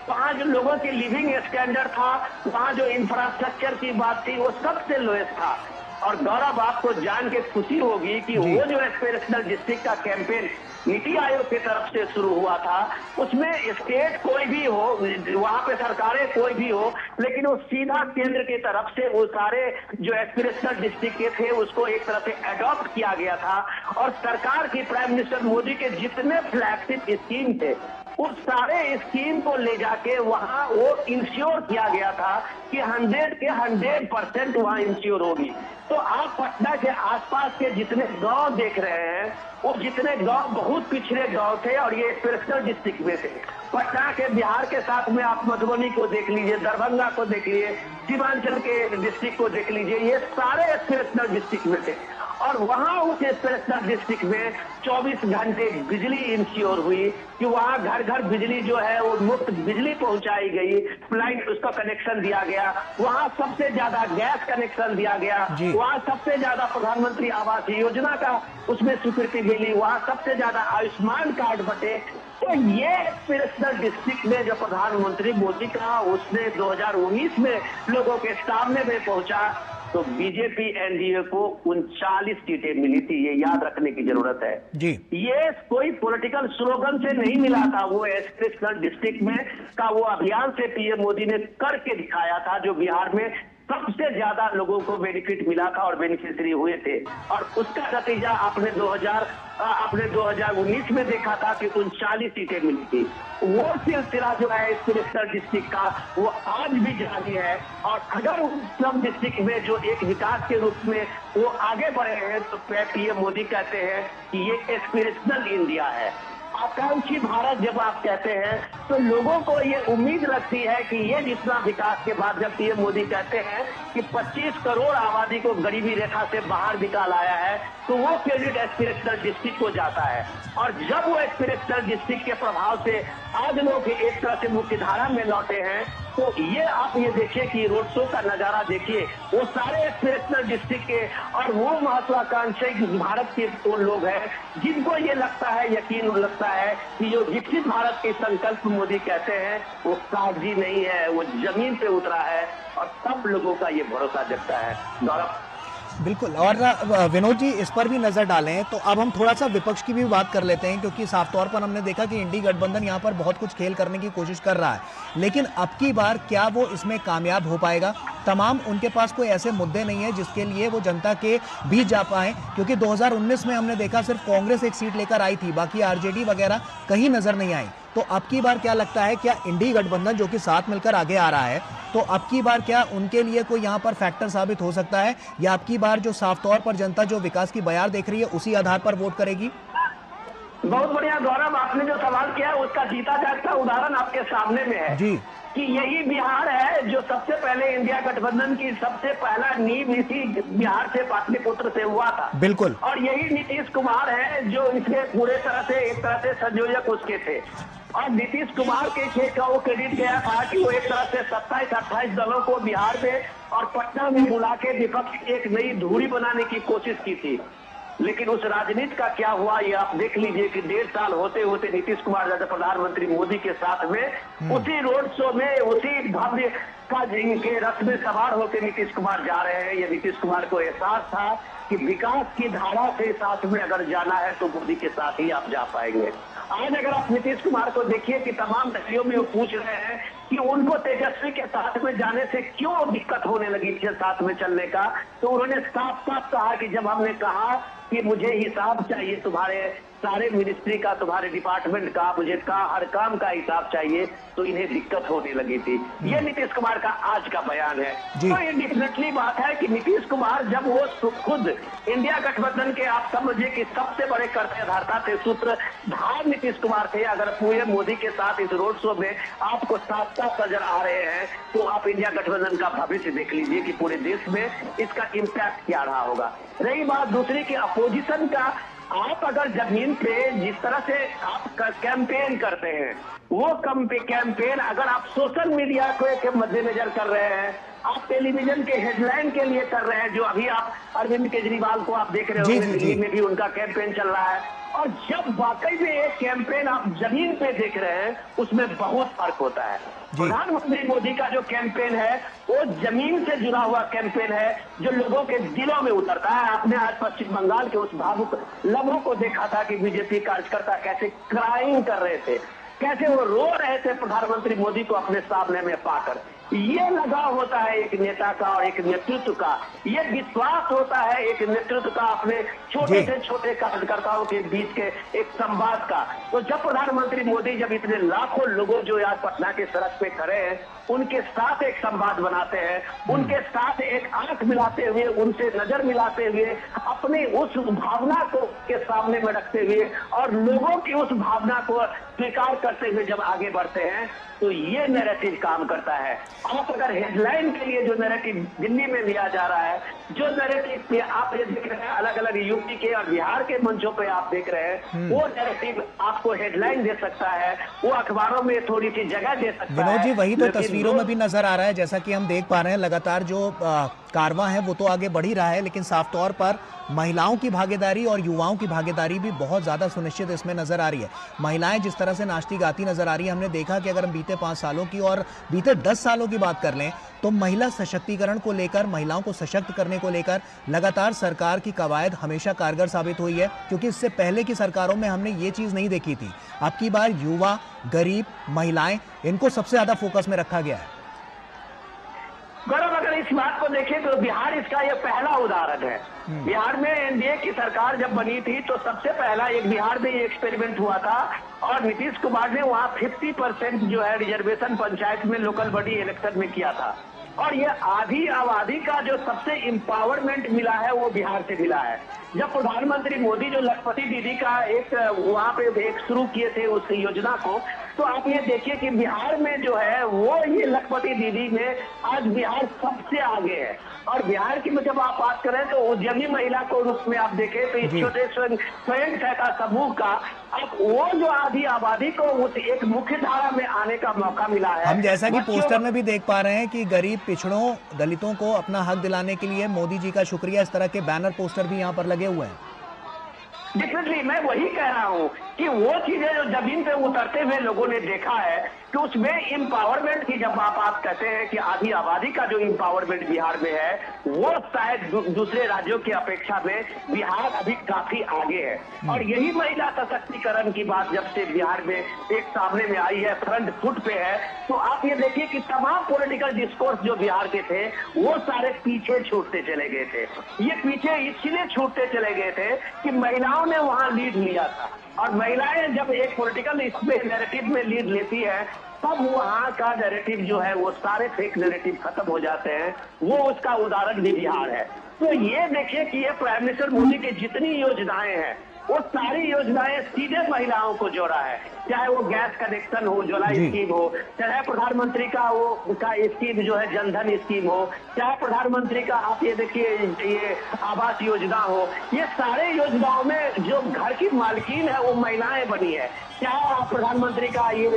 वहाँ जो लोगों की लिविंग स्टैंडर्ड था, वहाँ जो इंफ्रास्ट्रक्चर की बात थी वो सबसे लोएस्ट था। और गौरव, आपको जान के खुशी होगी कि वो जो एस्पिरेशनल डिस्ट्रिक्ट का कैंपेन नीति आयोग की तरफ से शुरू हुआ था, उसमें स्टेट कोई भी हो, वहाँ पे सरकारें कोई भी हो, लेकिन वो सीधा केंद्र की तरफ से वो सारे जो एस्पिरेशनल डिस्ट्रिक्ट के थे उसको एक तरह से अडॉप्ट किया गया था। और सरकार की, प्राइम मिनिस्टर मोदी के जितने फ्लैगशिप स्कीम थे उस सारे स्कीम को ले जाके वहाँ वो इंश्योर किया गया था कि 100 के 100% वहाँ इंश्योर होगी। तो आप पटना के आसपास के जितने गांव देख रहे हैं वो जितने गांव बहुत पिछड़े गांव थे और ये स्पेशल डिस्ट्रिक्ट में थे। पटना के बिहार के साथ में आप मधुबनी को देख लीजिए, दरभंगा को देख लीजिए, सीमांचल के डिस्ट्रिक्ट को देख लीजिए, ये सारे स्पेशल डिस्ट्रिक्ट में थे। और वहाँ उस स्पेशल डिस्ट्रिक्ट में 24 घंटे बिजली इंश्योर हुई कि वहाँ घर घर बिजली जो है वो मुफ्त बिजली पहुंचाई गई, लाइन उसका कनेक्शन दिया गया, वहाँ सबसे ज्यादा गैस कनेक्शन दिया गया, वहाँ सबसे ज्यादा प्रधानमंत्री आवास योजना का उसमें स्वीकृति मिली, वहाँ सबसे ज्यादा आयुष्मान कार्ड बटे। तो ये स्पेशल डिस्ट्रिक्ट में जो प्रधानमंत्री मोदी का उसने 2019 में लोगों के सामने में पहुंचा तो बीजेपी एनडीए को 39 सीटें मिली थी। ये याद रखने की जरूरत है जी। ये कोई पॉलिटिकल स्लोगन से नहीं मिला था, वो एस्पिरेशनल डिस्ट्रिक्ट में का वो अभियान से पीएम मोदी ने करके दिखाया था, जो बिहार में सबसे ज्यादा लोगों को बेनिफिट मिला था और बेनिफिशियरी हुए थे। और उसका नतीजा आपने 2019 में देखा था कि 39 सीटें मिली थी। वो सिलसिला जो है स्पेशल डिस्ट्रिक्ट का वो आज भी जारी है। और अगर उस सब डिस्ट्रिक्ट में जो एक विकास के रूप में वो आगे बढ़े हैं तो पीएम मोदी कहते हैं कि ये एस्पिरेशनल इंडिया है, आकांक्षी भारत जब आप कहते हैं तो लोगों को ये उम्मीद लगती है कि ये जितना विकास के बाद जब पीएम मोदी कहते हैं कि 25 करोड़ आबादी को गरीबी रेखा से बाहर निकाल आया है तो वो क्रेडिट एस्पिरेशनल डिस्ट्रिक्ट को जाता है। और जब वो एस्पिरेशनल डिस्ट्रिक्ट के प्रभाव से आज लोग एक तरह से मुख्यधारा में लौटे हैं तो ये आप ये देखिए कि रोड शो का नजारा देखिए, वो सारे एस्पिरेशनल डिस्ट्रिक्ट के और वो महत्वाकांक्षी भारत के वो लोग हैं जिनको ये लगता है, यकीन लगता है कि जो विकसित भारत के संकल्प मोदी कहते हैं वो कागजी नहीं है, वो जमीन पे उतरा है और सब लोगों का ये भरोसा जगता है। गौरव, बिल्कुल। और विनोद जी इस पर भी नजर डालें तो अब हम थोड़ा सा विपक्ष की भी बात कर लेते हैं, क्योंकि साफ तौर पर हमने देखा कि इंडी गठबंधन यहाँ पर बहुत कुछ खेल करने की कोशिश कर रहा है, लेकिन अब की बार क्या वो इसमें कामयाब हो पाएगा? तमाम उनके पास कोई ऐसे मुद्दे नहीं है जिसके लिए वो जनता के बीच जा पाए, क्योंकि 2019 में हमने देखा सिर्फ कांग्रेस एक सीट लेकर आई थी, बाकी आरजेडी वगैरह कहीं नजर नहीं आई। तो अब की बार क्या लगता है, क्या इंडी गठबंधन जो कि साथ मिलकर आगे आ रहा है तो अब की बार क्या उनके लिए कोई यहाँ पर फैक्टर साबित हो सकता है, या अब की बार जो साफ तौर पर जनता जो विकास की बयार देख रही है उसी आधार पर वोट करेगी? बहुत बढ़िया गौरव, आपने जो सवाल किया है उसका जीता जागता उदाहरण आपके सामने में है जी। कि यही बिहार है जो सबसे पहले इंडिया गठबंधन की सबसे पहला नींव इसी बिहार से पाटलिपुत्र से हुआ था। बिल्कुल। और यही नीतीश कुमार है जो इसके पूरे तरह से एक तरह से संयोजक उसके थे। और नीतीश कुमार के खेत का वो क्रेडिट गया था कि वो एक तरह से 27-28 दलों को बिहार में और पटना में बुला के विपक्ष की एक नई धुरी बनाने की कोशिश की थी। लेकिन उस राजनीति का क्या हुआ ये आप देख लीजिए कि 1.5 साल होते होते नीतीश कुमार जैसे प्रधानमंत्री मोदी के साथ में उसी रोड शो में उसी भव्य का जिनके रथ में सवार होकर नीतीश कुमार जा रहे हैं। ये नीतीश कुमार को एहसास था कि विकास की धारा से साथ में अगर जाना है तो मोदी के साथ ही आप जा पाएंगे। आज अगर आप नीतीश कुमार को देखिए कि तमाम रैलियों में वो पूछ रहे हैं कि उनको तेजस्वी के साथ में जाने से क्यों दिक्कत होने लगी थी साथ में चलने का, तो उन्होंने साफ साफ कहा कि जब हमने कहा कि मुझे हिसाब चाहिए तुम्हारे सारे मिनिस्ट्री का, तुम्हारे डिपार्टमेंट का, मुझे हर काम का हिसाब चाहिए, तो इन्हें दिक्कत होने लगी थी। ये नीतीश कुमार का आज का बयान है। तो ये डेफिनेटली बात है कि नीतीश कुमार जब वो खुद इंडिया गठबंधन के आप समझिए कि सबसे बड़े कर्तव्यधारता थे, सूत्रधार नीतीश कुमार थे। अगर पूरे मोदी के साथ इस रोड शो में आपको साफ साफ नजर आ रहे हैं तो आप इंडिया गठबंधन का भविष्य देख लीजिए कि पूरे देश में इसका इम्पैक्ट क्या रहा होगा। रही बात दूसरी की अपोजिशन का, आप अगर जमीन पे जिस तरह से आप कैंपेन करते हैं वो कैंपेन अगर आप सोशल मीडिया के मद्देनजर कर रहे हैं, आप टेलीविजन के हेडलाइन के लिए कर रहे हैं, जो अभी आप अरविंद केजरीवाल को आप देख रहे हो, दिल्ली में भी उनका कैंपेन चल रहा है, और जब वाकई में एक कैंपेन आप जमीन पे देख रहे हैं उसमें बहुत फर्क होता है। प्रधानमंत्री मोदी का जो कैंपेन है वो जमीन से जुड़ा हुआ कैंपेन है जो लोगों के दिलों में उतरता है। आपने आज पश्चिम बंगाल के उस भावुक लम्हों को देखा था कि बीजेपी कार्यकर्ता कैसे क्राइम कर रहे थे, कैसे वो रो रहे थे प्रधानमंत्री मोदी को अपने सामने में पाकर। ये लगाव होता है एक नेता का और एक नेतृत्व का, ये विश्वास होता है एक नेतृत्व का अपने छोटे से छोटे कार्यकर्ताओं के बीच के एक संवाद का। तो जब प्रधानमंत्री मोदी जब इतने लाखों लोगों जो आज पटना के सड़क पे खड़े हैं उनके साथ एक संवाद बनाते हैं, उनके साथ एक आंख मिलाते हुए, उनसे नजर मिलाते हुए, अपनी उस भावना को के सामने में रखते हुए और लोगों की उस भावना को स्वीकार करते हुए जब आगे बढ़ते हैं तो ये नैरेटिव काम करता है। आप अगर हेडलाइन के लिए जो नैरेटिव दिल्ली में लिया जा रहा है, जो नैरेटिव पे आप ये देख रहे हैं अलग अलग यूपी के और बिहार के मंचों पे आप देख रहे हैं, वो नैरेटिव आपको हेडलाइन दे सकता है, वो अखबारों में थोड़ी सी जगह दे सकता है। विनोद जी, वही तो तस्वीरों में भी नजर आ रहा है, जैसा कि हम देख पा रहे हैं लगातार जो कारवां है वो तो आगे बढ़ ही रहा है, लेकिन साफ तौर पर महिलाओं की भागीदारी और युवाओं की भागीदारी भी बहुत ज्यादा सुनिश्चित इसमें नजर आ रही है। महिलाएं जिस तरह से नाचती गाती नजर आ रही है, हमने देखा कि अगर हम बीते 5 सालों की और बीते 10 सालों की बात कर लें तो महिला सशक्तिकरण को लेकर, महिलाओं को सशक्त करने को लेकर लगातार सरकार की कवायद हमेशा कारगर साबित हुई है, क्योंकि इससे पहले की सरकारों में हमने ये चीज नहीं देखी थी। अब की बार युवा, गरीब, महिलाएं, इनको सबसे ज्यादा फोकस में रखा गया है। गौरव, अगर इस बात को देखें तो बिहार इसका यह पहला उदाहरण है। बिहार में एनडीए की सरकार जब बनी थी तो सबसे पहला एक बिहार में ये एक्सपेरिमेंट हुआ था और नीतीश कुमार ने वहाँ 50% जो है रिजर्वेशन पंचायत में लोकल बॉडी इलेक्शन में किया था। और ये आधी आबादी का जो सबसे एम्पावरमेंट मिला है वो बिहार से मिला है। जब प्रधानमंत्री मोदी जो लखपति दीदी का एक वहाँ पे एक शुरू किए थे उस योजना को, तो आप ये देखिए कि बिहार में जो है वो ये लखपति दीदी में आज बिहार सबसे आगे है। और बिहार की जब आप बात करें तो उद्यमी महिला को रूप में आप देखें तो इस छोटे स्वयं सहायता समूह का अब वो जो आधी आबादी को उस एक मुख्य धारा में आने का मौका मिला है। हम जैसा कि पोस्टर में भी देख पा रहे हैं कि गरीब, पिछड़ों, दलितों को अपना हक दिलाने के लिए मोदी जी का शुक्रिया, इस तरह के बैनर पोस्टर भी यहाँ पर लगे हुए हैं। डेफिनेटली मैं वही कह रहा हूँ कि वो चीजें जो जमीन पे उतरते हुए लोगों ने देखा है कि उसमें एम्पावरमेंट की जब आप कहते हैं कि आधी आबादी का जो एम्पावरमेंट बिहार में है वो शायद दूसरे राज्यों की अपेक्षा में बिहार अभी काफी आगे है। और यही महिला सशक्तिकरण की बात जब से बिहार में एक सामने में आई है, फ्रंट फुट पे है, तो आप ये देखिए कि तमाम पॉलिटिकल डिस्कोर्स जो बिहार के थे वो सारे पीछे छूटते चले गए थे। ये पीछे इसलिए छूटते चले गए थे कि महिलाओं ने वहां लीड लिया था, और महिलाएं जब एक पॉलिटिकल इसमें नैरेटिव में लीड लेती है तब वहां का नैरेटिव जो है वो सारे फेक नैरेटिव खत्म हो जाते हैं। वो उसका उदाहरण भी बिहार है। तो ये देखिए कि ये प्राइम मिनिस्टर मोदी की जितनी योजनाएं हैं वो सारी योजनाएं सीधे महिलाओं को जोड़ा है, चाहे वो गैस कनेक्शन हो, जुलाई स्कीम हो, चाहे प्रधानमंत्री का वो का स्कीम जो है जनधन स्कीम हो, चाहे प्रधानमंत्री का आप ये देखिए ये आवास योजना हो, ये सारे योजनाओं में जो घर की मालकिन है वो महिलाएं बनी है। चाहे आप प्रधानमंत्री का ये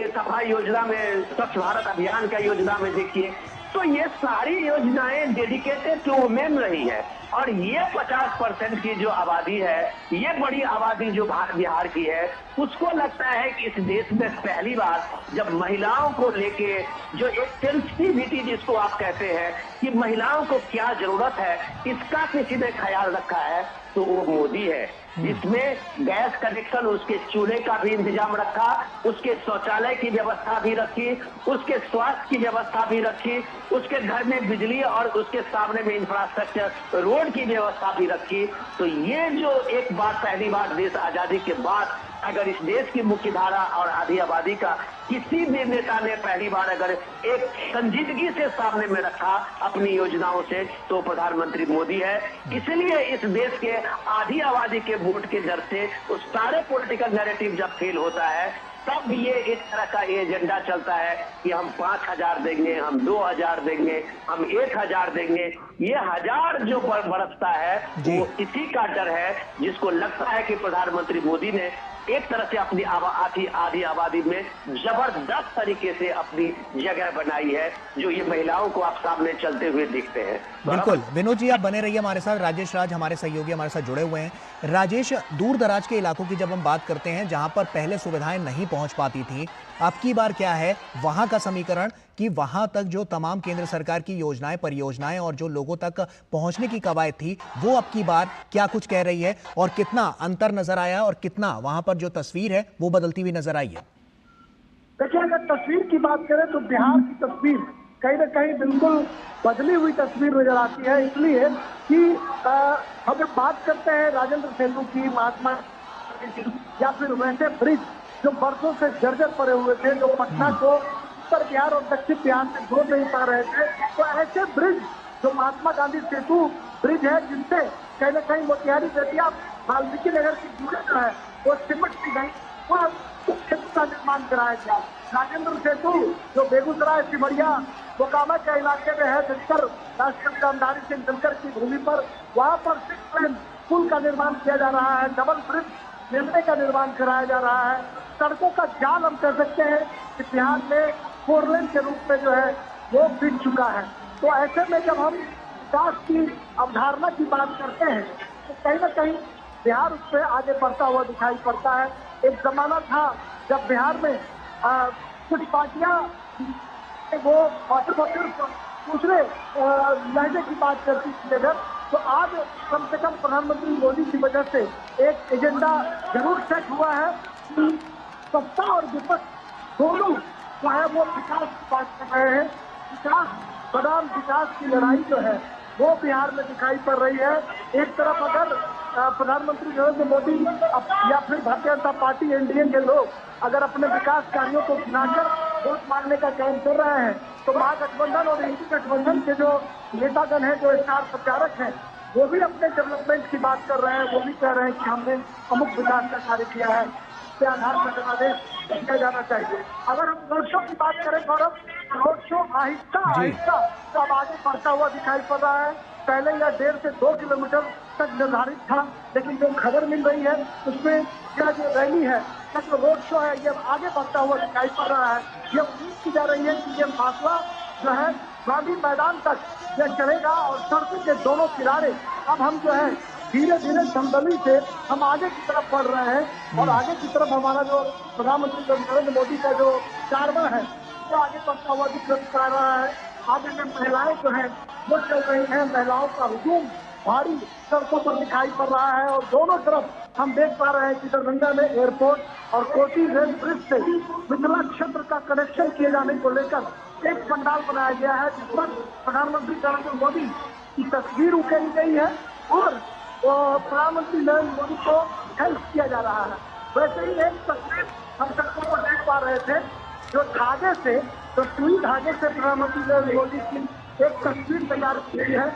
सफाई योजना में, स्वच्छ भारत अभियान का योजना में देखिए, तो ये सारी योजनाएं डेडिकेटेड टू वुमेन रही है। और ये 50% की जो आबादी है, ये बड़ी आबादी जो बिहार की है, उसको लगता है कि इस देश में पहली बार जब महिलाओं को लेके जो एक सेंसिटिविटी जिसको आप कहते हैं कि महिलाओं को क्या जरूरत है, इसका किसी ने ख्याल रखा है तो वो मोदी है, जिसमें गैस कनेक्शन, उसके चूल्हे का भी इंतजाम रखा, उसके शौचालय की व्यवस्था भी रखी, उसके स्वास्थ्य की व्यवस्था भी रखी, उसके घर में बिजली और उसके सामने में इंफ्रास्ट्रक्चर रोड की व्यवस्था भी रखी। तो ये जो एक बार पहली बार देश आजादी के बाद अगर इस देश की मुख्य धारा और आधी आबादी का किसी भी नेता ने पहली बार अगर एक संजीदगी से सामने में रखा अपनी योजनाओं से, तो प्रधानमंत्री मोदी है। इसलिए इस देश के आधी आबादी के वोट के डर से उस सारे पॉलिटिकल नैरेटिव जब फेल होता है, तब ये इस तरह का एजेंडा चलता है कि हम 5,000 देंगे, हम 2,000 देंगे, हम 1,000 देंगे। ये 1000 जो बरसता है वो इसी का डर है, जिसको लगता है कि प्रधानमंत्री मोदी ने एक तरह से अपनी आधी आबादी में जबरदस्त तरीके से अपनी जगह बनाई है, जो ये महिलाओं को आप सामने चलते हुए दिखते हैं। बिल्कुल विनोद जी, आप बने रहिए हमारे साथ। राजेश राज हमारे सहयोगी हमारे साथ जुड़े हुए हैं। राजेश, दूर दराज के इलाकों की जब हम बात करते हैं जहां पर पहले सुविधाएं नहीं पहुंच पाती थी, अब की बार क्या है वहां का समीकरण कि वहां तक जो तमाम केंद्र सरकार की योजनाएं, परियोजनाएं और जो लोगों तक पहुंचने की कवायद थी, वो अब की बार क्या कुछ कह रही है और कितना अंतर नजर आया और कितना वहां पर जो तस्वीर है वो बदलती हुई नजर आई है? देखिए, अगर तस्वीर की बात करें तो बिहार की तस्वीर कहीं ना कहीं बिल्कुल बदली हुई तस्वीर नजर आती है, इसलिए कि हम बात करते हैं राजेंद्र सेतु की, महात्मा या फिर वैसे ब्रिज जो बरसों से जर्जर पड़े हुए थे, जो पटना को उत्तर बिहार और दक्षिण बिहार में जोड़ नहीं पा रहे थे, तो ऐसे ब्रिज जो महात्मा गांधी सेतु ब्रिज है, जिससे कहीं ना कहीं मोतिहारी बेतिया वाल्मीकि नगर की दूरी जो है वो सिमट दी गई, वह सेतु का निर्माण कराया गया। राजेंद्र सेतु जो बेगूसराय, सिमरिया, मोकामा के इलाके में है, दिनकर राष्ट्रपति रामधारी सिंह दिनकर की भूमि पर, वहाँ पर 6 लेन पुल का निर्माण किया जा रहा है, डबल ब्रिज रेलवे का निर्माण कराया जा रहा है। सड़कों का जाल हम कह सकते हैं कि बिहार में 4 लेन के रूप में जो है वो बिक चुका है। तो ऐसे में जब हम विकास की अवधारणा की बात करते हैं तो कहीं ना कहीं बिहार उस पर आगे बढ़ता हुआ दिखाई पड़ता है। एक जमाना था जब बिहार में कुछ पार्टियां वो दूसरे लहजे की बात करती थी, अगर तो आज कम से कम प्रधानमंत्री मोदी की वजह से एक एजेंडा जरूर सेट हुआ है कि सत्ता और विपक्ष दोनों जो है वो विकास की बात कर रहे हैं। विकास बनाम विकास की लड़ाई जो है वो बिहार में दिखाई पड़ रही है। एक तरफ अगर प्रधानमंत्री नरेंद्र मोदी या फिर भारतीय जनता पार्टी, एनडीए के लोग अगर अपने विकास कार्यों को गिनाकर वोट मांगने का काम कर रहे हैं, तो महागठबंधन और इंडी गठबंधन के जो नेतागण हैं, जो स्टार प्रचारक हैं, वो भी अपने डेवलपमेंट की बात कर रहे हैं। वो भी कह रहे हैं कि हमने अमुक विकास का कार्य किया है, इसके आधार पर जनादेश किया जाना चाहिए। अगर हम रोड शो की बात करें गौरव, रोड शो आहिस्ता आहिस्ता सब आगे बढ़ता हुआ दिखाई पड़ रहा है। पहले यह 1.5 से 2 किलोमीटर तक निर्धारित था, लेकिन जो खबर मिल रही है उसमें यह जो रैली है, जो रोड शो है, ये आगे बढ़ता हुआ दिखाई पड़ रहा है। ये उम्मीद की जा रही है कि ये फासला जो है गांधी मैदान तक यह चलेगा और सड़कों के दोनों किनारे अब हम जो है धीरे धीरे दमदमी से हम आगे की तरफ बढ़ रहे हैं। और आगे की तरफ हमारा जो प्रधानमंत्री नरेंद्र मोदी का जो कारवा है वो आगे बढ़ता हुआ दिखा रहा है। आगे में महिलाएं जो है वो चल रही हैं, महिलाओं का हुजूम भारी सड़कों पर दिखाई पड़ रहा है। और दोनों तरफ हम देख पा रहे हैं कि दरभंगा में एयरपोर्ट और कोसी रेल ब्रिज से मिथिला क्षेत्र का कनेक्शन किए जाने को लेकर एक पंडाल बनाया गया है, जिस पर प्रधानमंत्री नरेंद्र मोदी की तस्वीर उकेरी गई है और प्रधानमंत्री नरेंद्र मोदी को हेल्प किया जा रहा है। वैसे ही एक तस्वीर हम सड़कों पर देख पा रहे थे, जो धागे से, जो सुई धागे से प्रधानमंत्री नरेंद्र मोदी की एक तस्वीर तैयार की गई है,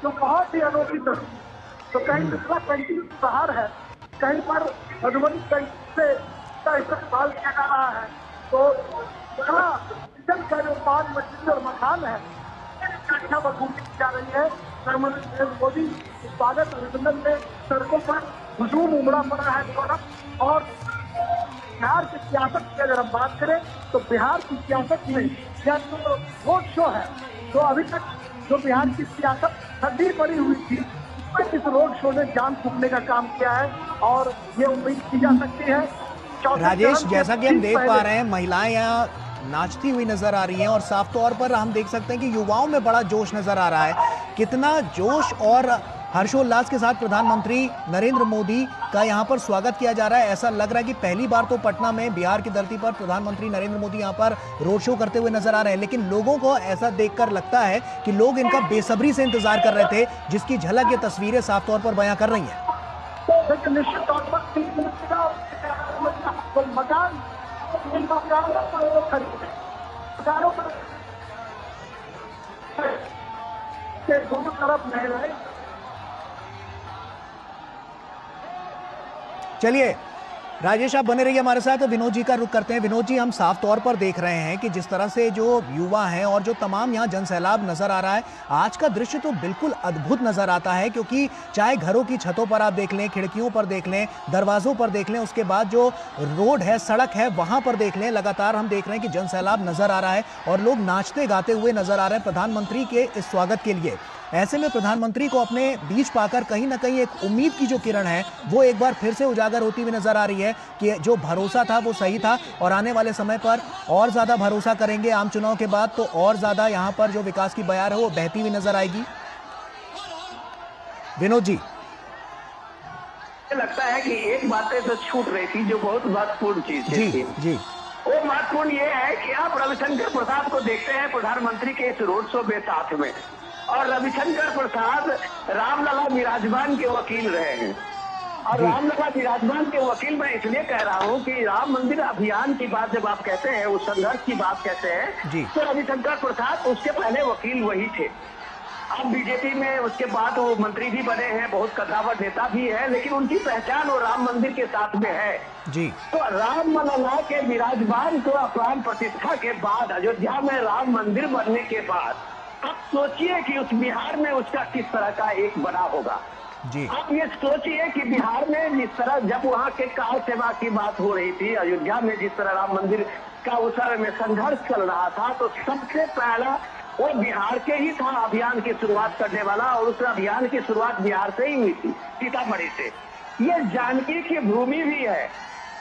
जो बहुत ही अनोखी तस्वीर। तो कहीं मिथिला पेंटिंग बाहर है, कहीं पर मधुबनी पेंटिंग से इसका इस्तेमाल किया जा रहा है। तो मिथिला किचन का जो पान मछली और मखान है, अच्छा बखूबी की जा रही है। प्रधानमंत्री नरेंद्र मोदी स्वागत अभिनंदन में सड़कों पर हुजूम उमड़ा पड़ा है। और बिहार की सियासत की अगर हम बात करें तो बिहार की सियासत में यह जो रोड शो है तो अभी तक जो बिहार की सियासत ठंडी पड़ी हुई थी, इस रोड शो ने जान फूकने का काम किया है और ये उम्मीद की जा सकती है। राजेश, जैसा कि हम देख पा रहे हैं, महिलाएं यहाँ नाचती हुई नजर आ रही हैं और साफ तौर पर हम देख सकते हैं कि युवाओं में बड़ा जोश नजर आ रहा है। कितना जोश और हर्षोल्लास के साथ प्रधानमंत्री नरेंद्र मोदी का यहाँ पर स्वागत किया जा रहा है। ऐसा लग रहा है कि पहली बार तो पटना में, बिहार की धरती पर प्रधानमंत्री नरेंद्र मोदी यहाँ पर रोड शो करते हुए नजर आ रहे हैं, लेकिन लोगों को ऐसा देखकर लगता है कि लोग इनका बेसब्री से इंतजार कर रहे थे, जिसकी झलक ये तस्वीरें साफ तौर पर बयां कर रही हैं। निश्चित तौर पर मकान दोनों तरफ महिलाएं। चलिए राजेश, आप बने रहिए हमारे साथ। विनोद जी का रुख करते हैं। विनोद जी, हम साफ तौर पर देख रहे हैं कि जिस तरह से जो युवा हैं और जो तमाम यहाँ जनसैलाब नजर आ रहा है, आज का दृश्य तो बिल्कुल अद्भुत नजर आता है, क्योंकि चाहे घरों की छतों पर आप देख लें, खिड़कियों पर देख लें, दरवाजों पर देख लें, उसके बाद जो रोड है, सड़क है, वहां पर देख लें, लगातार हम देख रहे हैं कि जनसैलाब नजर आ रहा है और लोग नाचते गाते हुए नजर आ रहे हैं प्रधानमंत्री के इस स्वागत के लिए। ऐसे में प्रधानमंत्री को अपने बीच पाकर कहीं ना कहीं एक उम्मीद की जो किरण है वो एक बार फिर से उजागर होती हुई नजर आ रही है कि जो भरोसा था वो सही था और आने वाले समय पर और ज्यादा भरोसा करेंगे। आम चुनाव के बाद तो और ज्यादा यहाँ पर जो विकास की बयार है वो बहती हुई नजर आएगी। विनोद जी, लगता है कि एक बातें तो छूट रही थी जो बहुत महत्वपूर्ण चीज जी जी वो महत्वपूर्ण ये है कि आप रविशंकर प्रसाद को देखते हैं प्रधानमंत्री के इस रोड शो में साथ में, और रविशंकर प्रसाद रामलला विराजमान के वकील रहे हैं। और रामलला विराजमान के वकील मैं इसलिए कह रहा हूँ कि राम मंदिर अभियान की बात जब आप कहते हैं, उस संघर्ष की बात कहते हैं, तो रविशंकर प्रसाद उसके पहले वकील वही थे। अब बीजेपी में उसके बाद वो मंत्री भी बने हैं, बहुत कद्दावर नेता भी है, लेकिन उनकी पहचान वो राम मंदिर के साथ में है जी। तो रामलला के विराजमान को प्राण प्रतिष्ठा के बाद, अयोध्या में राम मंदिर बनने के बाद, आप सोचिए कि उस बिहार में उसका किस तरह का एक बना होगा जी। आप ये सोचिए कि बिहार में जिस तरह जब वहाँ के कार सेवा की बात हो रही थी, अयोध्या में जिस तरह राम मंदिर का उस समय में संघर्ष चल रहा था, तो सबसे पहला वो बिहार के ही था अभियान की शुरुआत करने वाला, और उस अभियान की शुरुआत बिहार से ही हुई थी, सीतामढ़ी से। ये जानकी की भूमि भी है,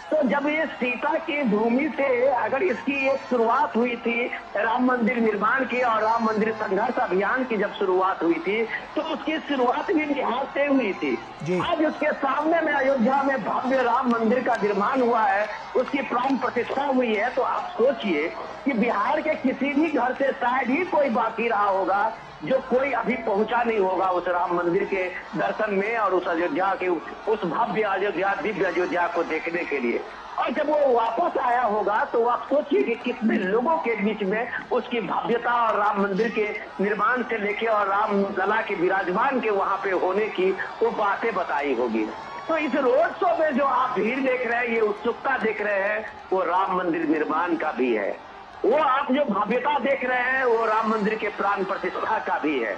तो जब ये सीता की भूमि से अगर इसकी एक शुरुआत हुई थी राम मंदिर निर्माण की और राम मंदिर संघर्ष अभियान की जब शुरुआत हुई थी, तो उसकी शुरुआत भी बिहार से हुई थी। आज उसके सामने में अयोध्या में भव्य राम मंदिर का निर्माण हुआ है, उसकी प्राण प्रतिष्ठा हुई है। तो आप सोचिए कि बिहार के किसी भी घर से शायद ही कोई बाकी रहा होगा जो कोई अभी पहुंचा नहीं होगा उस राम मंदिर के दर्शन में और उस अयोध्या के उस भव्य अयोध्या, दिव्य अयोध्या को देखने के लिए। और जब वो वापस आया होगा तो आप सोचिए कि कितने लोगों के बीच में उसकी भव्यता और राम मंदिर के निर्माण से लेके और राम लला के विराजमान के वहां पे होने की वो बातें बताई होगी। तो इस रोड शो में जो आप भीड़ देख रहे हैं, ये उत्सुकता देख रहे हैं, वो राम मंदिर निर्माण का भी है। वो आप जो भव्यता देख रहे हैं वो राम मंदिर के प्राण प्रतिष्ठा का भी है।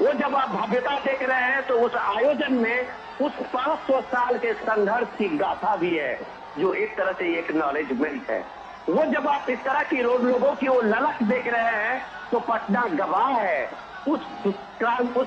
वो जब आप भव्यता देख रहे हैं तो उस आयोजन में उस 500 साल के संघर्ष की गाथा भी है, जो एक तरह से एक नॉलेजमेंट है। वो जब आप इस तरह की लोगों की वो ललक देख रहे हैं तो पटना गवाह है उस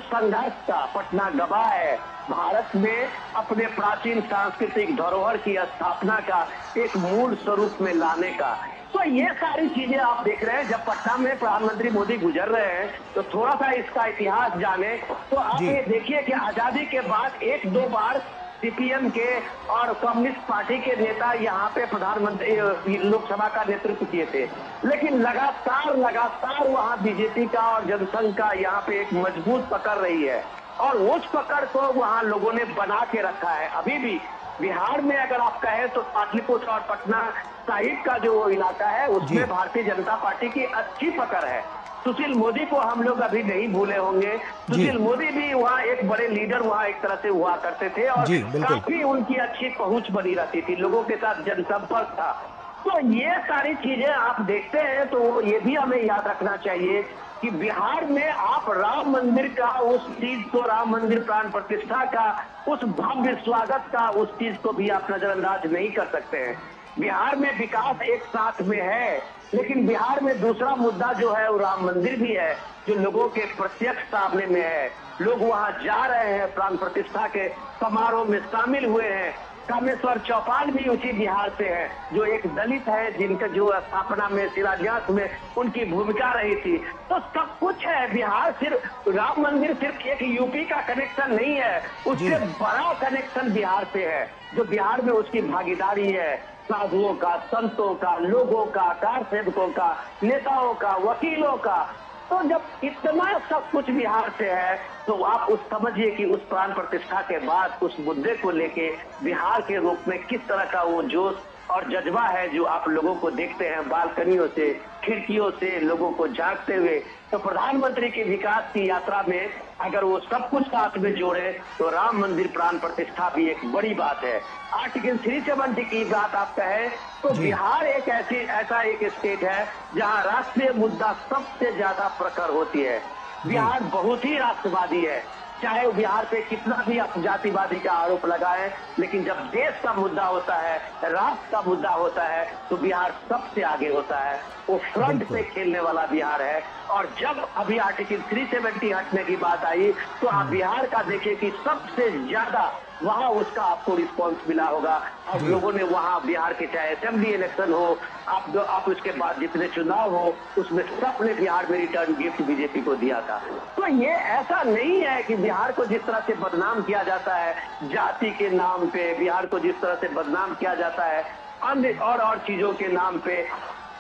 संघर्ष का। पटना गवाह है भारत में अपने प्राचीन सांस्कृतिक धरोहर की स्थापना का एक मूल स्वरूप में लाने का। तो ये सारी चीजें आप देख रहे हैं। जब पटना में प्रधानमंत्री मोदी गुजर रहे हैं तो थोड़ा सा इसका इतिहास जाने तो आप ये देखिए कि आजादी के बाद एक दो बार सीपीएम के और कम्युनिस्ट पार्टी के नेता यहाँ पे प्रधानमंत्री लोकसभा का नेतृत्व किए थे, लेकिन लगातार वहाँ बीजेपी का और जनसंघ का यहाँ पे एक मजबूत पकड़ रही है और उस पकड़ को वहाँ लोगों ने बना के रखा है। अभी भी बिहार में अगर आप कहें तो पाटलिपुत्र और पटना साहिब का जो इलाका है उसमें भारतीय जनता पार्टी की अच्छी पकड़ है। सुशील मोदी को हम लोग अभी नहीं भूले होंगे। सुशील मोदी भी वहाँ एक बड़े लीडर वहाँ एक तरह से हुआ करते थे और काफी उनकी अच्छी पहुंच बनी रहती थी, लोगों के साथ जनसंपर्क था। तो ये सारी चीजें आप देखते हैं तो ये भी हमें याद रखना चाहिए कि बिहार में आप राम मंदिर का उस चीज को, राम मंदिर प्राण प्रतिष्ठा का उस भव्य स्वागत का उस चीज को भी आप नजरअंदाज नहीं कर सकते हैं। बिहार में विकास एक साथ में है, लेकिन बिहार में दूसरा मुद्दा जो है वो राम मंदिर भी है, जो लोगों के प्रत्यक्ष सामने में है। लोग वहां जा रहे हैं, प्राण प्रतिष्ठा के समारोह में शामिल हुए हैं। कामेश्वर चौपाल भी उसी बिहार से है, जो एक दलित है, जिनका जो स्थापना में, शिलान्यास में उनकी भूमिका रही थी। तो सब कुछ है। बिहार सिर्फ राम मंदिर सिर्फ एक यूपी का कनेक्शन नहीं है, उससे बड़ा कनेक्शन बिहार से है, जो बिहार में उसकी भागीदारी है, साधुओं का, संतों का, लोगों का, कार सेवकों का, नेताओं का, वकीलों का। तो जब इतना सब कुछ बिहार से है तो आप उस समझिए कि उस प्राण प्रतिष्ठा के बाद उस मुद्दे को लेके बिहार के रूप में किस तरह का वो जोश और जज्बा है जो आप लोगों को देखते हैं बालकनियों से, खिड़कियों से लोगों को झांकते हुए। तो प्रधानमंत्री की विकास की यात्रा में अगर वो सब कुछ साथ में जोड़े तो राम मंदिर प्राण प्रतिष्ठा भी एक बड़ी बात है। आर्टिकल 370 की बात आप कहें तो बिहार एक ऐसा एक स्टेट है जहां राष्ट्रीय मुद्दा सबसे ज्यादा प्रखर होती है। बिहार बहुत ही राष्ट्रवादी है, चाहे वो बिहार पे कितना भी आप जातिवादी का आरोप लगाएं, लेकिन जब देश का मुद्दा होता है, राष्ट्र का मुद्दा होता है तो बिहार सबसे आगे होता है। वो फ्रंट पे खेलने वाला बिहार है। और जब अभी आर्टिकल 370 हटने की बात आई तो आप बिहार का देखिए कि सबसे ज्यादा वहां उसका आपको रिस्पांस मिला होगा। अब लोगों ने वहां बिहार के चाहे असेंबली इलेक्शन हो, आप उसके बाद जितने चुनाव हो, उसमें सबने बिहार में रिटर्न गिफ्ट बीजेपी को दिया था। तो ये ऐसा नहीं है कि बिहार को जिस तरह से बदनाम किया जाता है जाति के नाम पे, बिहार को जिस तरह से बदनाम किया जाता है अन्य और चीजों के नाम पे,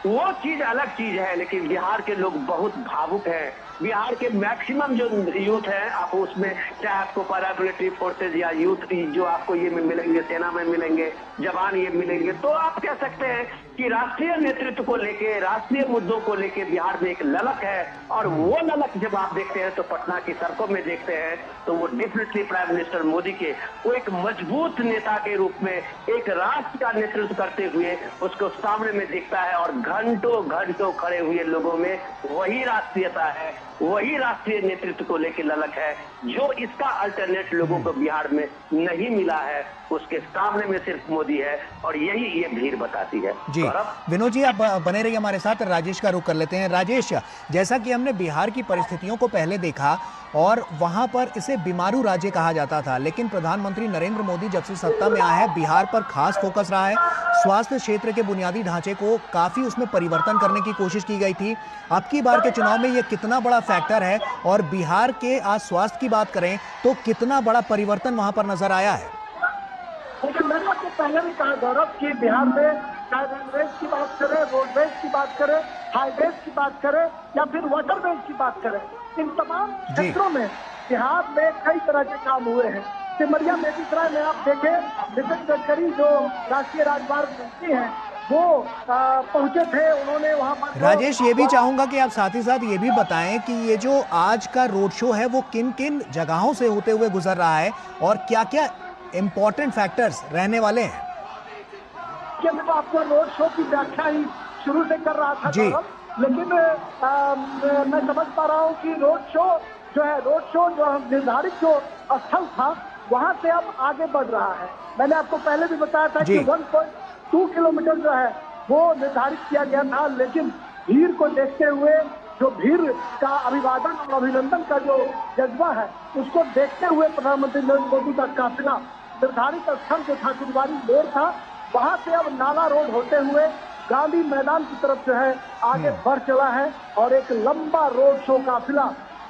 वो चीज अलग चीज है। लेकिन बिहार के लोग बहुत भावुक हैं। बिहार के मैक्सिमम जो यूथ है, आप उसमें चाहे आपको पैरामिलिट्री फोर्सेज या यूथ जो आपको ये में मिलेंगे, सेना में मिलेंगे, जवान ये मिलेंगे, तो आप कह सकते हैं कि राष्ट्रीय नेतृत्व को लेके, राष्ट्रीय मुद्दों को लेके बिहार में एक ललक है। और वो ललक जब आप देखते हैं तो पटना की सड़कों में देखते हैं तो वो डेफिनेटली प्राइम मिनिस्टर मोदी के वो एक मजबूत नेता के रूप में एक राष्ट्र का नेतृत्व करते हुए उसको सामने में दिखता है। और घंटों घंटों खड़े हुए लोगों में वही राष्ट्रीयता है, वही राष्ट्रीय नेतृत्व को लेकर ललक है, जो इसका अल्टरनेट लोगों को बिहार में नहीं मिला है। उसके सामने में सिर्फ मोदी है और यही ये भीड़ बताती है। जी विनोद जी, आप बने रहिए हमारे साथ। राजेश का रुख कर लेते हैं। राजेश, जैसा कि हमने बिहार की परिस्थितियों को पहले देखा और वहां पर इसे बीमारू राज्य कहा जाता था, लेकिन प्रधानमंत्री नरेंद्र मोदी जब से सत्ता में आए हैं बिहार पर खास फोकस रहा है। स्वास्थ्य क्षेत्र के बुनियादी ढांचे को काफी उसमें परिवर्तन करने की कोशिश की गई थी। अब की बार के चुनाव में ये कितना बड़ा फैक्टर है और बिहार के आज स्वास्थ्य की बात करें तो कितना बड़ा परिवर्तन वहां पर नजर आया है? लेकिन मैंने आपको पहले भी कहा गौरव कि बिहार में चाहे रेलवेज की बात करें, रोडवेज की बात करें, हाईवेज की बात करें या फिर वाटरवेज की बात करें, इन तमाम क्षेत्रों में बिहार में कई तरह के काम हुए हैं। सिमरिया बेगूसराय में आप देखें, नितिन गडकरी जो राष्ट्रीय राजमार्ग मंत्री हैं वो पहुंचे थे, उन्होंने वहां पर। राजेश, ये भी चाहूंगा कि आप साथ ही साथ ये भी बताएं कि ये जो आज का रोड शो है वो किन किन जगहों से होते हुए गुजर रहा है और क्या क्या इम्पोर्टेंट फैक्टर्स रहने वाले हैं? मैं तो आपको रोड शो की व्याख्या ही शुरू से कर रहा था गौरव, लेकिन मैं समझ पा रहा हूँ कि रोड शो जो निर्धारित जो स्थल था वहां से अब आगे बढ़ रहा है। मैंने आपको पहले भी बताया था कि 1.2 किलोमीटर जो है वो निर्धारित किया गया था, लेकिन भीड़ को देखते हुए, जो भीड़ का अभिवादन और अभिनंदन का जो जज्बा है उसको देखते हुए प्रधानमंत्री नरेंद्र मोदी का काफिला निर्धारित स्थल जो ठाकुरबाड़ी मोड़ था वहां से अब नाला रोड होते हुए गांधी मैदान की तरफ जो है आगे बढ़ चला है। और एक लंबा रोड शो काफिला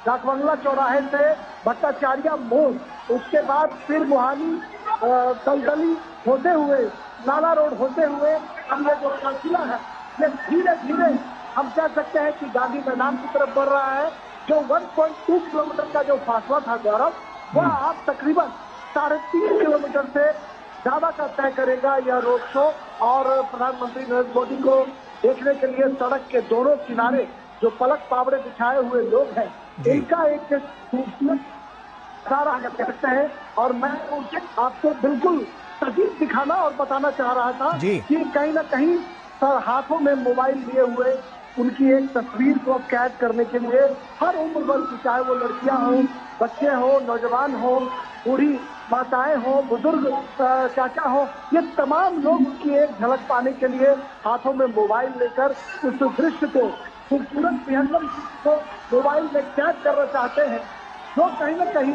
डाकबंगला चौराहे से भट्टाचार्य मोड़, उसके बाद फिर मुहानी दलदली होते हुए नाला रोड होते हुए हम ये जो काफिला है ये धीरे धीरे हम कह सकते हैं कि गांधी मैदान की तरफ बढ़ रहा है। जो 1.2 किलोमीटर का जो फासला था गौरव, वह आप तकरीबन 3.5 किलोमीटर से ज्यादा का तय करेगा यह रोड शो। और प्रधानमंत्री नरेंद्र मोदी को देखने के लिए सड़क के दोनों किनारे जो पलक पावड़े बिछाए हुए लोग हैं, इनका एक खूबसूरत सारा कह सकते हैं। और मैं उसे आपको बिल्कुल सजीव दिखाना और बताना चाह रहा था कि कहीं ना कहीं सर हाथों में मोबाइल लिए हुए उनकी एक तस्वीर को कैद करने के लिए हर उम्र वर्ग की, चाहे वो लड़कियां हों, बच्चे हों, नौजवान हों, बूढ़ी माताएं हो, बुजुर्ग चाचा हो, ये तमाम लोग की एक झलक पाने के लिए हाथों में मोबाइल लेकर उस दृश्य को, खूबसूरत विहंगम को मोबाइल में कैद करना चाहते हैं, जो कहीं न कहीं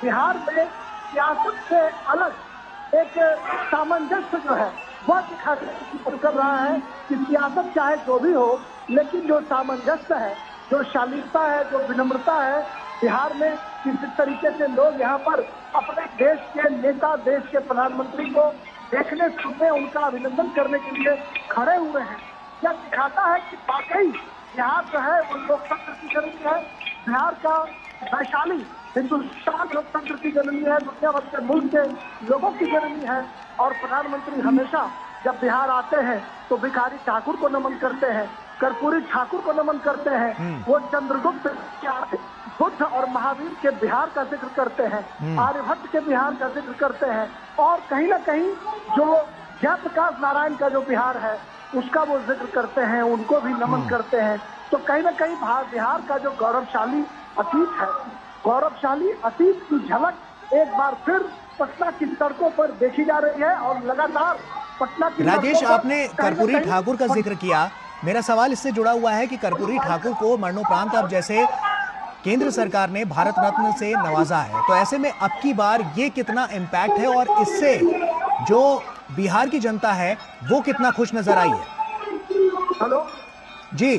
बिहार में सियासत से अलग एक सामंजस्य जो है वह दिखाने की कोशिश कर रहा है कि सियासत चाहे जो भी हो, लेकिन जो सामंजस्य है, जो शालीनता है, जो विनम्रता है, बिहार में किस तरीके से लोग यहाँ पर अपने देश के नेता, देश के प्रधानमंत्री को देखने, सुनने, उनका अभिनंदन करने के लिए खड़े हुए हैं, यह दिखाता है कि वाकई बिहार जो है वो लोकतंत्र की जननी है। बिहार का वैशाली हिंदुस्तान लोकतंत्र की जननी है, दुनिया भर के मुल्क के लोगों की जननी है। और प्रधानमंत्री हमेशा जब बिहार आते हैं तो भिखारी ठाकुर को नमन करते हैं, कर्पूरी ठाकुर को नमन करते हैं, वो चंद्रगुप्त बुद्ध और महावीर के बिहार का जिक्र करते हैं, आर्यभट्ट के बिहार का जिक्र करते हैं, और कहीं ना कहीं जो जयप्रकाश नारायण का जो बिहार है उसका वो जिक्र करते हैं, उनको भी नमन करते हैं। तो कहीं ना कहीं बिहार का जो गौरवशाली अतीत है, गौरवशाली अतीत की झलक एक बार फिर पटना की सड़कों पर देखी जा रही है। और लगातार पटना की राजेश, आपने कर्पूरी ठाकुर का जिक्र किया, मेरा सवाल इससे जुड़ा हुआ है कि कर्पूरी ठाकुर को मरणोपरांत अब जैसे केंद्र सरकार ने भारत रत्न से नवाजा है, तो ऐसे में अब की बार ये कितना इम्पैक्ट है और इससे जो बिहार की जनता है वो कितना खुश नजर आई है? हेलो जी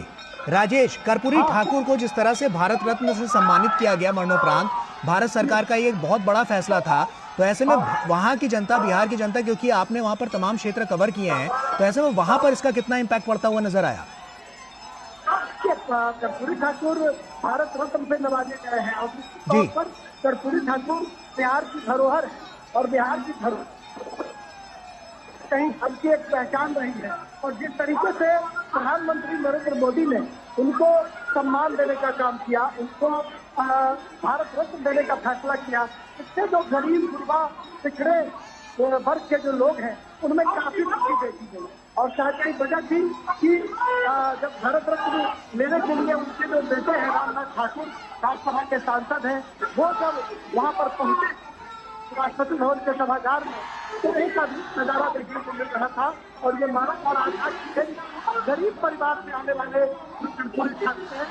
राजेश, कर्पूरी ठाकुर को जिस तरह से भारत रत्न से सम्मानित किया गया मरणोपरांत, भारत सरकार का ये एक बहुत बड़ा फैसला था, तो ऐसे में वहां की जनता, बिहार की जनता, क्योंकि आपने वहां पर तमाम क्षेत्र कवर किए हैं, तो ऐसे में वहां पर इसका कितना इम्पैक्ट पड़ता हुआ नजर आया? कर्पूरी ठाकुर भारत रत्न से नवाजे गए हैं और तौर पर कर्पूरी ठाकुर बिहार की धरोहर है और बिहार की धरोहर कहीं सबकी एक पहचान रही है। और जिस तरीके से प्रधानमंत्री नरेंद्र मोदी ने उनको सम्मान देने का काम किया, उनको भारत रत्न देने का फैसला किया, इससे जो गरीब गुरबा पिछड़े वर्ग के जो लोग हैं उनमें काफी खुशी देखी गई। और शायद एक वजह थी कि जब भारत रत्न लेने के लिए उनके जो बेटे हैं रामनाथ ठाकुर, राज्यसभा के सांसद हैं, वो जब वहाँ पर पहुंचे राष्ट्रपति भवन के सभागार में, तो एक अद्भुत नजारा देखने को मिल रहा था। और ये मानव और आजाद गरीब परिवार से आने वाले कर्पूरी ठाकुर हैं,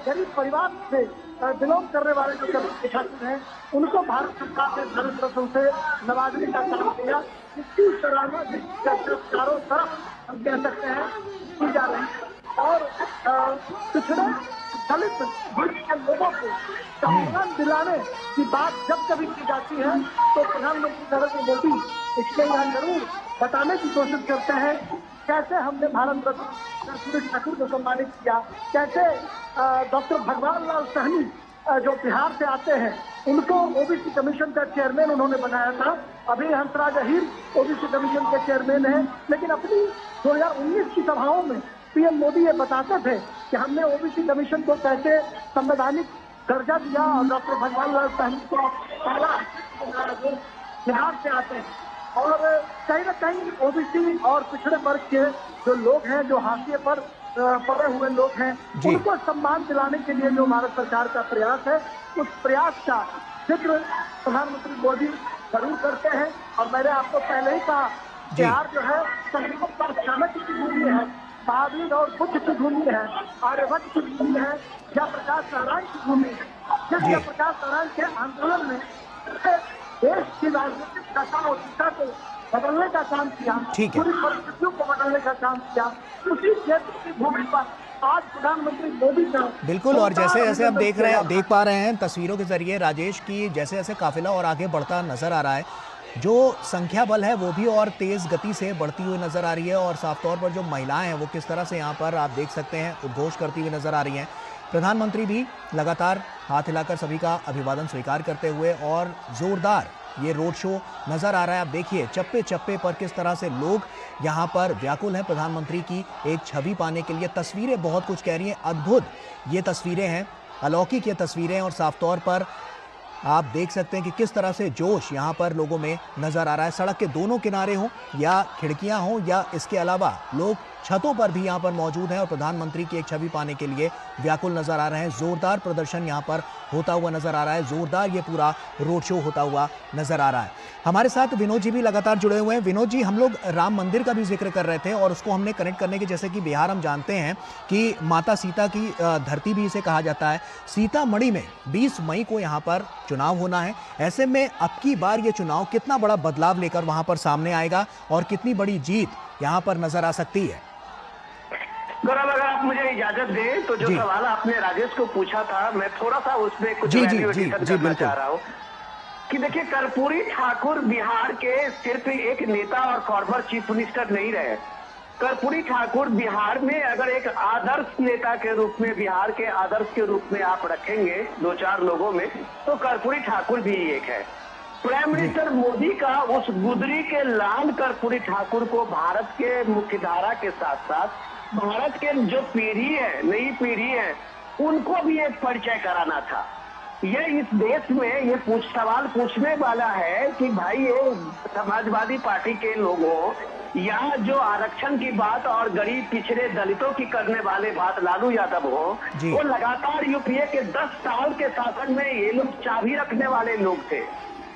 गरीब परिवार से बिलोंग करने वाले जो कर्पूरी ठाकुर हैं, उनको भारत सरकार ने भारत रत्न से नवाजने का काम किया। इसकी सराहना चारों तरफ हम कह सकते हैं की जा रही है। और पिछड़े दलित वर्ग के लोगों को सम्मान दिलाने की बात जब कभी की जाती है तो प्रधानमंत्री नरेंद्र मोदी इसके यहाँ जरूर बताने की कोशिश करते हैं कैसे हमने भारत रत्न कर्पूरी ठाकुर को सम्मानित किया, कैसे डॉक्टर भगवान लाल सहनी जो बिहार से आते हैं उनको ओबीसी कमीशन का चेयरमैन उन्होंने बनाया था। अभी हंसराज अहीर ओबीसी कमीशन के चेयरमैन हैं, लेकिन अपनी 2019 की सभाओं में पीएम मोदी ये बताते थे कि हमने ओबीसी कमीशन को कैसे संवैधानिक दर्जा दिया और डॉक्टर भगवान लाल सहनी को पहला बिहार से आते हैं। और कहीं न कहीं ओबीसी और पिछड़े वर्ग के जो लोग हैं, जो हाशिए पर पड़े हुए लोग हैं, उनको सम्मान दिलाने के लिए जो भारत सरकार का प्रयास है, उस प्रयास का जिक्र प्रधानमंत्री मोदी जरूर करते हैं। और मैंने आपको पहले ही कहा, बिहार जो है संगीत पर चाणक्य की भूमि है, महावीर और बुद्ध की भूमि है, आर्यभट्ट की भूमि है, जयप्रकाश नारायण की भूमि है। जिस जयप्रकाश नारायण के आंदोलन में देश की राजनीतिक दशा और दिशा को बदलने का काम किया, पूरी परिस्थितियों को बदलने का काम किया, उसी क्षेत्र की भूमि पर आज प्रधानमंत्री मोदी का बिल्कुल। और जैसे जैसे हम देख पा रहे हैं तस्वीरों के जरिए राजेश की, जैसे जैसे काफिला और आगे बढ़ता नजर आ रहा है, जो संख्या बल है वो भी और तेज गति से बढ़ती हुई नजर आ रही है। और साफ तौर पर जो महिलाएं हैं वो किस तरह से यहाँ पर आप देख सकते हैं उद्घोष करती हुई नजर आ रही हैं। प्रधानमंत्री भी लगातार हाथ हिलाकर सभी का अभिवादन स्वीकार करते हुए और जोरदार ये रोड शो नजर आ रहा है। आप देखिए चप्पे चप्पे पर किस तरह से लोग यहाँ पर व्याकुल हैं प्रधानमंत्री की एक छवि पाने के लिए। तस्वीरें बहुत कुछ कह रही हैं, अद्भुत ये तस्वीरें हैं, अलौकिक ये तस्वीरें। और साफ तौर पर आप देख सकते हैं कि किस तरह से जोश यहाँ पर लोगों में नजर आ रहा है। सड़क के दोनों किनारे हों या खिड़कियां हों या इसके अलावा लोग छतों पर भी यहाँ पर मौजूद हैं और प्रधानमंत्री की एक छवि पाने के लिए व्याकुल नजर आ रहे हैं। जोरदार प्रदर्शन यहाँ पर होता हुआ नजर आ रहा है, जोरदार ये पूरा रोड शो होता हुआ नजर आ रहा है। हमारे साथ विनोद जी भी लगातार जुड़े हुए हैं। विनोद जी, हम लोग राम मंदिर का भी जिक्र कर रहे थे और उसको हमने कनेक्ट करने के, जैसे कि बिहार हम जानते हैं कि माता सीता की धरती भी इसे कहा जाता है। सीतामढ़ी में 20 मई को यहाँ पर चुनाव होना है। ऐसे में अब की बार ये चुनाव कितना बड़ा बदलाव लेकर वहां पर सामने आएगा और कितनी बड़ी जीत यहाँ पर नजर आ सकती है? गौरव, अगर आप मुझे इजाजत दें तो जो सवाल आपने राजेश को पूछा था, मैं थोड़ा सा उसमें कुछ वैल्यू एडिशन करना चाह रहा हूँ कि देखिए, कर्पूरी ठाकुर बिहार के सिर्फ एक नेता और फॉर्मर चीफ मिनिस्टर नहीं रहे। कर्पूरी ठाकुर बिहार में अगर एक आदर्श नेता के रूप में, बिहार के आदर्श के रूप में आप रखेंगे 2-4 लोगों में, तो कर्पूरी ठाकुर भी एक है। प्राइम मिनिस्टर मोदी का उस गुदरी के लाल कर्पूरी ठाकुर को भारत के मुख्यधारा के साथ साथ भारत के जो पीढ़ी है, नई पीढ़ी है, उनको भी एक परिचय कराना था। ये इस देश में ये सवाल पूछने वाला है कि भाई ये समाजवादी पार्टी के लोगों या जो आरक्षण की बात और गरीब पिछड़े दलितों की करने वाले बात लालू यादव हो, वो लगातार यूपीए के 10 साल के शासन में ये लोग चाबी रखने वाले लोग थे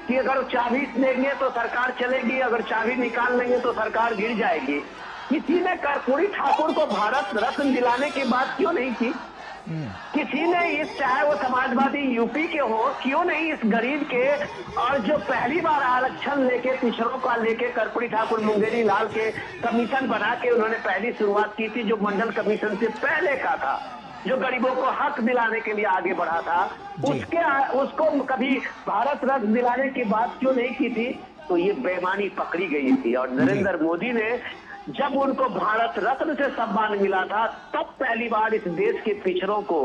कि अगर चाबी देंगे तो सरकार चलेगी, अगर चाबी निकाल लेंगे तो सरकार गिर जाएगी। किसी ने कर्पूरी ठाकुर को भारत रत्न दिलाने की बात क्यों नहीं की? किसी ने इस, चाहे वो समाजवादी यूपी के हो, क्यों नहीं इस गरीब के, और जो पहली बार आरक्षण लेके पिछड़ों का लेके कर्पूरी ठाकुर मुंगेरी लाल के कमीशन बना के उन्होंने पहली शुरुआत की थी, जो मंडल कमीशन से पहले का था, जो गरीबों को हक दिलाने के लिए आगे बढ़ा था, उसको कभी भारत रत्न दिलाने की बात क्यों नहीं की थी? तो ये बेईमानी पकड़ी गई थी। और नरेंद्र मोदी ने जब उनको भारत रत्न से सम्मान मिला था, तब पहली बार इस देश के पिछड़ों को,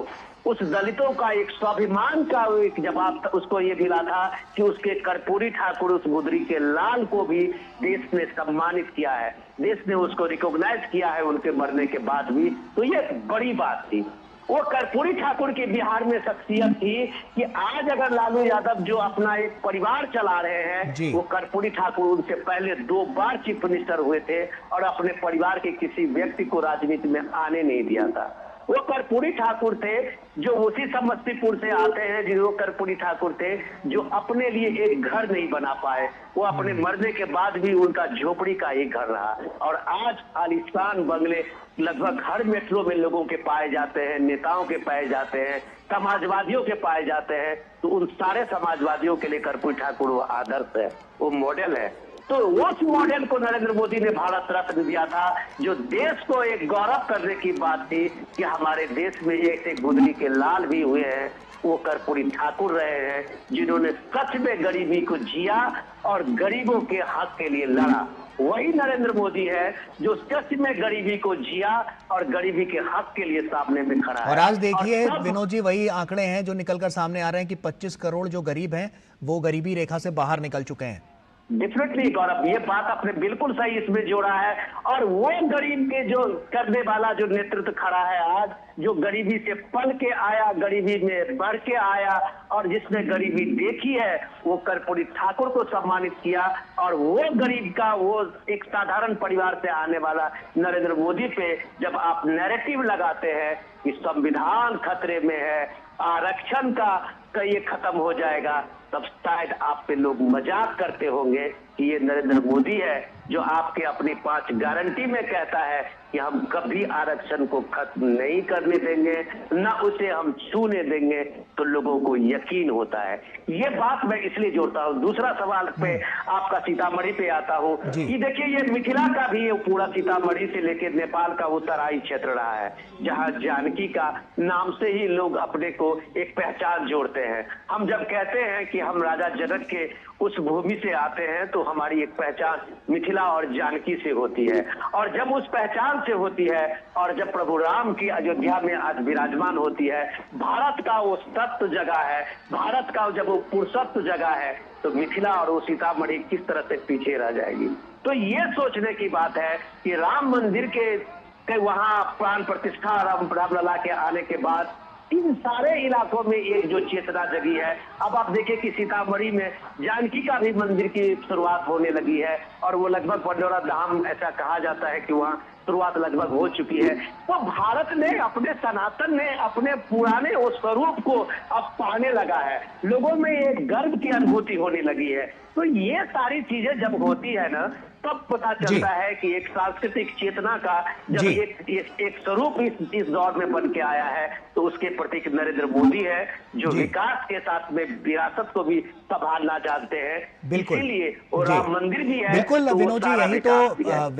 उस दलितों का एक स्वाभिमान का एक जवाब उसको ये मिला था कि उसके कर्पूरी ठाकुर, उस गुदरी के लाल को भी देश ने सम्मानित किया है, देश ने उसको रिकॉग्नाइज किया है उनके मरने के बाद भी। तो ये बड़ी बात थी। वो कर्पूरी ठाकुर की बिहार में शख्सियत थी कि आज अगर लालू यादव जो अपना एक परिवार चला रहे हैं, वो कर्पूरी ठाकुर उनसे पहले 2 बार चीफ मिनिस्टर हुए थे और अपने परिवार के किसी व्यक्ति को राजनीति में आने नहीं दिया था। वो कर्पूरी ठाकुर थे जो उसी समस्तीपुर से आते हैं, जो कर्पूरी ठाकुर थे जो अपने लिए एक घर नहीं बना पाए। वो अपने मरने के बाद भी उनका झोपड़ी का एक घर रहा और आज आलीशान बंगले लगभग हर मेट्रो में लोगों के पाए जाते हैं, नेताओं के पाए जाते हैं, समाजवादियों के पाए जाते हैं। तो उन सारे समाजवादियों के लिए कर्पूरी ठाकुर वो आदर्श है, वो मॉडल है। तो उस मॉडल को नरेंद्र मोदी ने भारत रत्न दिया था, जो देश को एक गौरव करने की बात थी कि हमारे देश में ऐसे गुदरी के लाल भी हुए हैं, वो कर्पूरी ठाकुर रहे हैं जिन्होंने सच में गरीबी को जिया और गरीबों के हक के लिए लड़ा। वही नरेंद्र मोदी है जो सच में गरीबी को जिया और गरीबी के हक के लिए सामने में खड़ा है। और आज देखिए विनोद जी, वही आंकड़े हैं जो निकलकर सामने आ रहे हैं कि 25 करोड़ जो गरीब हैं वो गरीबी रेखा से बाहर निकल चुके हैं। डेफिनेटली गौरव, ये बात आपने बिल्कुल सही इसमें जोड़ा है। और वो गरीब के जो करने वाला जो नेतृत्व खड़ा है आज, जो गरीबी से पल के आया, गरीबी में बढ़ के आया और जिसने गरीबी देखी है, वो कर्पूरी ठाकुर को सम्मानित किया। और वो गरीब का, वो एक साधारण परिवार से आने वाला नरेंद्र मोदी पे जब आप नैरेटिव लगाते हैं कि संविधान खतरे में है, आरक्षण का ये खत्म हो जाएगा, तब शायद आप पे लोग मजाक करते होंगे कि ये नरेंद्र मोदी है जो आपके अपनी 5 गारंटी में कहता है कि हम कभी आरक्षण को खत्म नहीं करने देंगे, न उसे हम छूने देंगे। तो लोगों को यकीन होता है। ये बात मैं इसलिए जोड़ता हूँ। दूसरा सवाल पे आपका सीतामढ़ी पे आता हूँ कि देखिए, ये मिथिला का भी, ये पूरा सीतामढ़ी से लेकर नेपाल का वो तराई क्षेत्र रहा है, जहाँ जानकी का नाम से ही लोग अपने को एक पहचान जोड़ते हैं। हम जब कहते हैं कि हम राजा जनक के उस भूमि से आते हैं, तो हमारी एक पहचान मिथिला और जानकी से होती है। और जब उस पहचान से होती है और जब प्रभु राम की अयोध्या में आज विराजमान होती है, भारत का वो तत्व जगह है, भारत का जब वो पुरुषत्व जगह है, तो मिथिला और वो सीतामढ़ी किस तरह से पीछे रह जाएगी। तो ये सोचने की बात है कि राम मंदिर के वहां प्राण प्रतिष्ठा रामलला के आने के बाद इन सारे इलाकों में एक जो चेतना जगी है। अब आप देखिए कि सीतामढ़ी में जानकी का भी मंदिर की शुरुआत होने लगी है और वो लगभग पंडोरा धाम, ऐसा कहा जाता है कि वहाँ शुरुआत लगभग हो चुकी है। तो भारत ने अपने सनातन ने अपने पुराने उस स्वरूप को अब पाने लगा है, लोगों में एक गर्व की अनुभूति होने लगी है। तो ये सारी चीजें जब होती है ना, तब पता चलता है कि एक सांस्कृतिक चेतना का जब एक स्वरूप इस दौर में बन के आया है, तो उसके प्रतीक नरेंद्र मोदी है, जो विकास के साथ में विरासत को भी संभालना जानते हैं। इसीलिए और राम मंदिर भी है। बिल्कुल विनोद जी, यही तो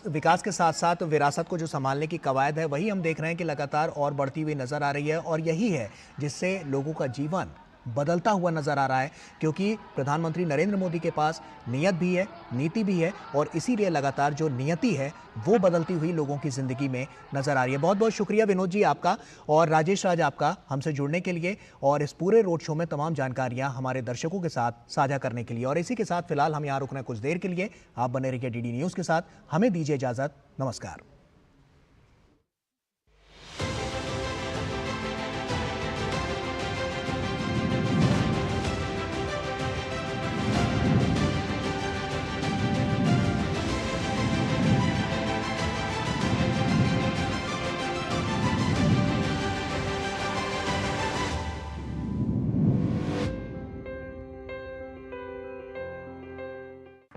विकास के साथ साथ विरासत को जो संभालने की कवायद है, वही हम देख रहे हैं कि लगातार और बढ़ती हुई नजर आ रही है। और यही है जिससे लोगों का जीवन बदलता हुआ नजर आ रहा है, क्योंकि प्रधानमंत्री नरेंद्र मोदी के पास नियत भी है, नीति भी है, और इसीलिए लगातार जो नियति है वो बदलती हुई लोगों की जिंदगी में नजर आ रही है। बहुत बहुत शुक्रिया विनोद जी आपका और राजेश राज आपका हमसे जुड़ने के लिए और इस पूरे रोड शो में तमाम जानकारियां हमारे दर्शकों के साथ साझा करने के लिए। और इसी के साथ फिलहाल हम यहाँ रुक रहे हैं कुछ देर के लिए। आप बने रहिए डीडी न्यूज के साथ, हमें दीजिए इजाजत, नमस्कार।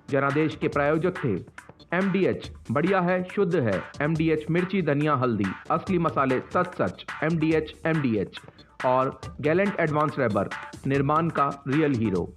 जनादेश के प्रायोजक थे MDH, बढ़िया है, शुद्ध है। MDH मिर्ची, धनिया, हल्दी, असली मसाले सच। MDH और गैलेंट एडवांस रबर, निर्माण का रियल हीरो।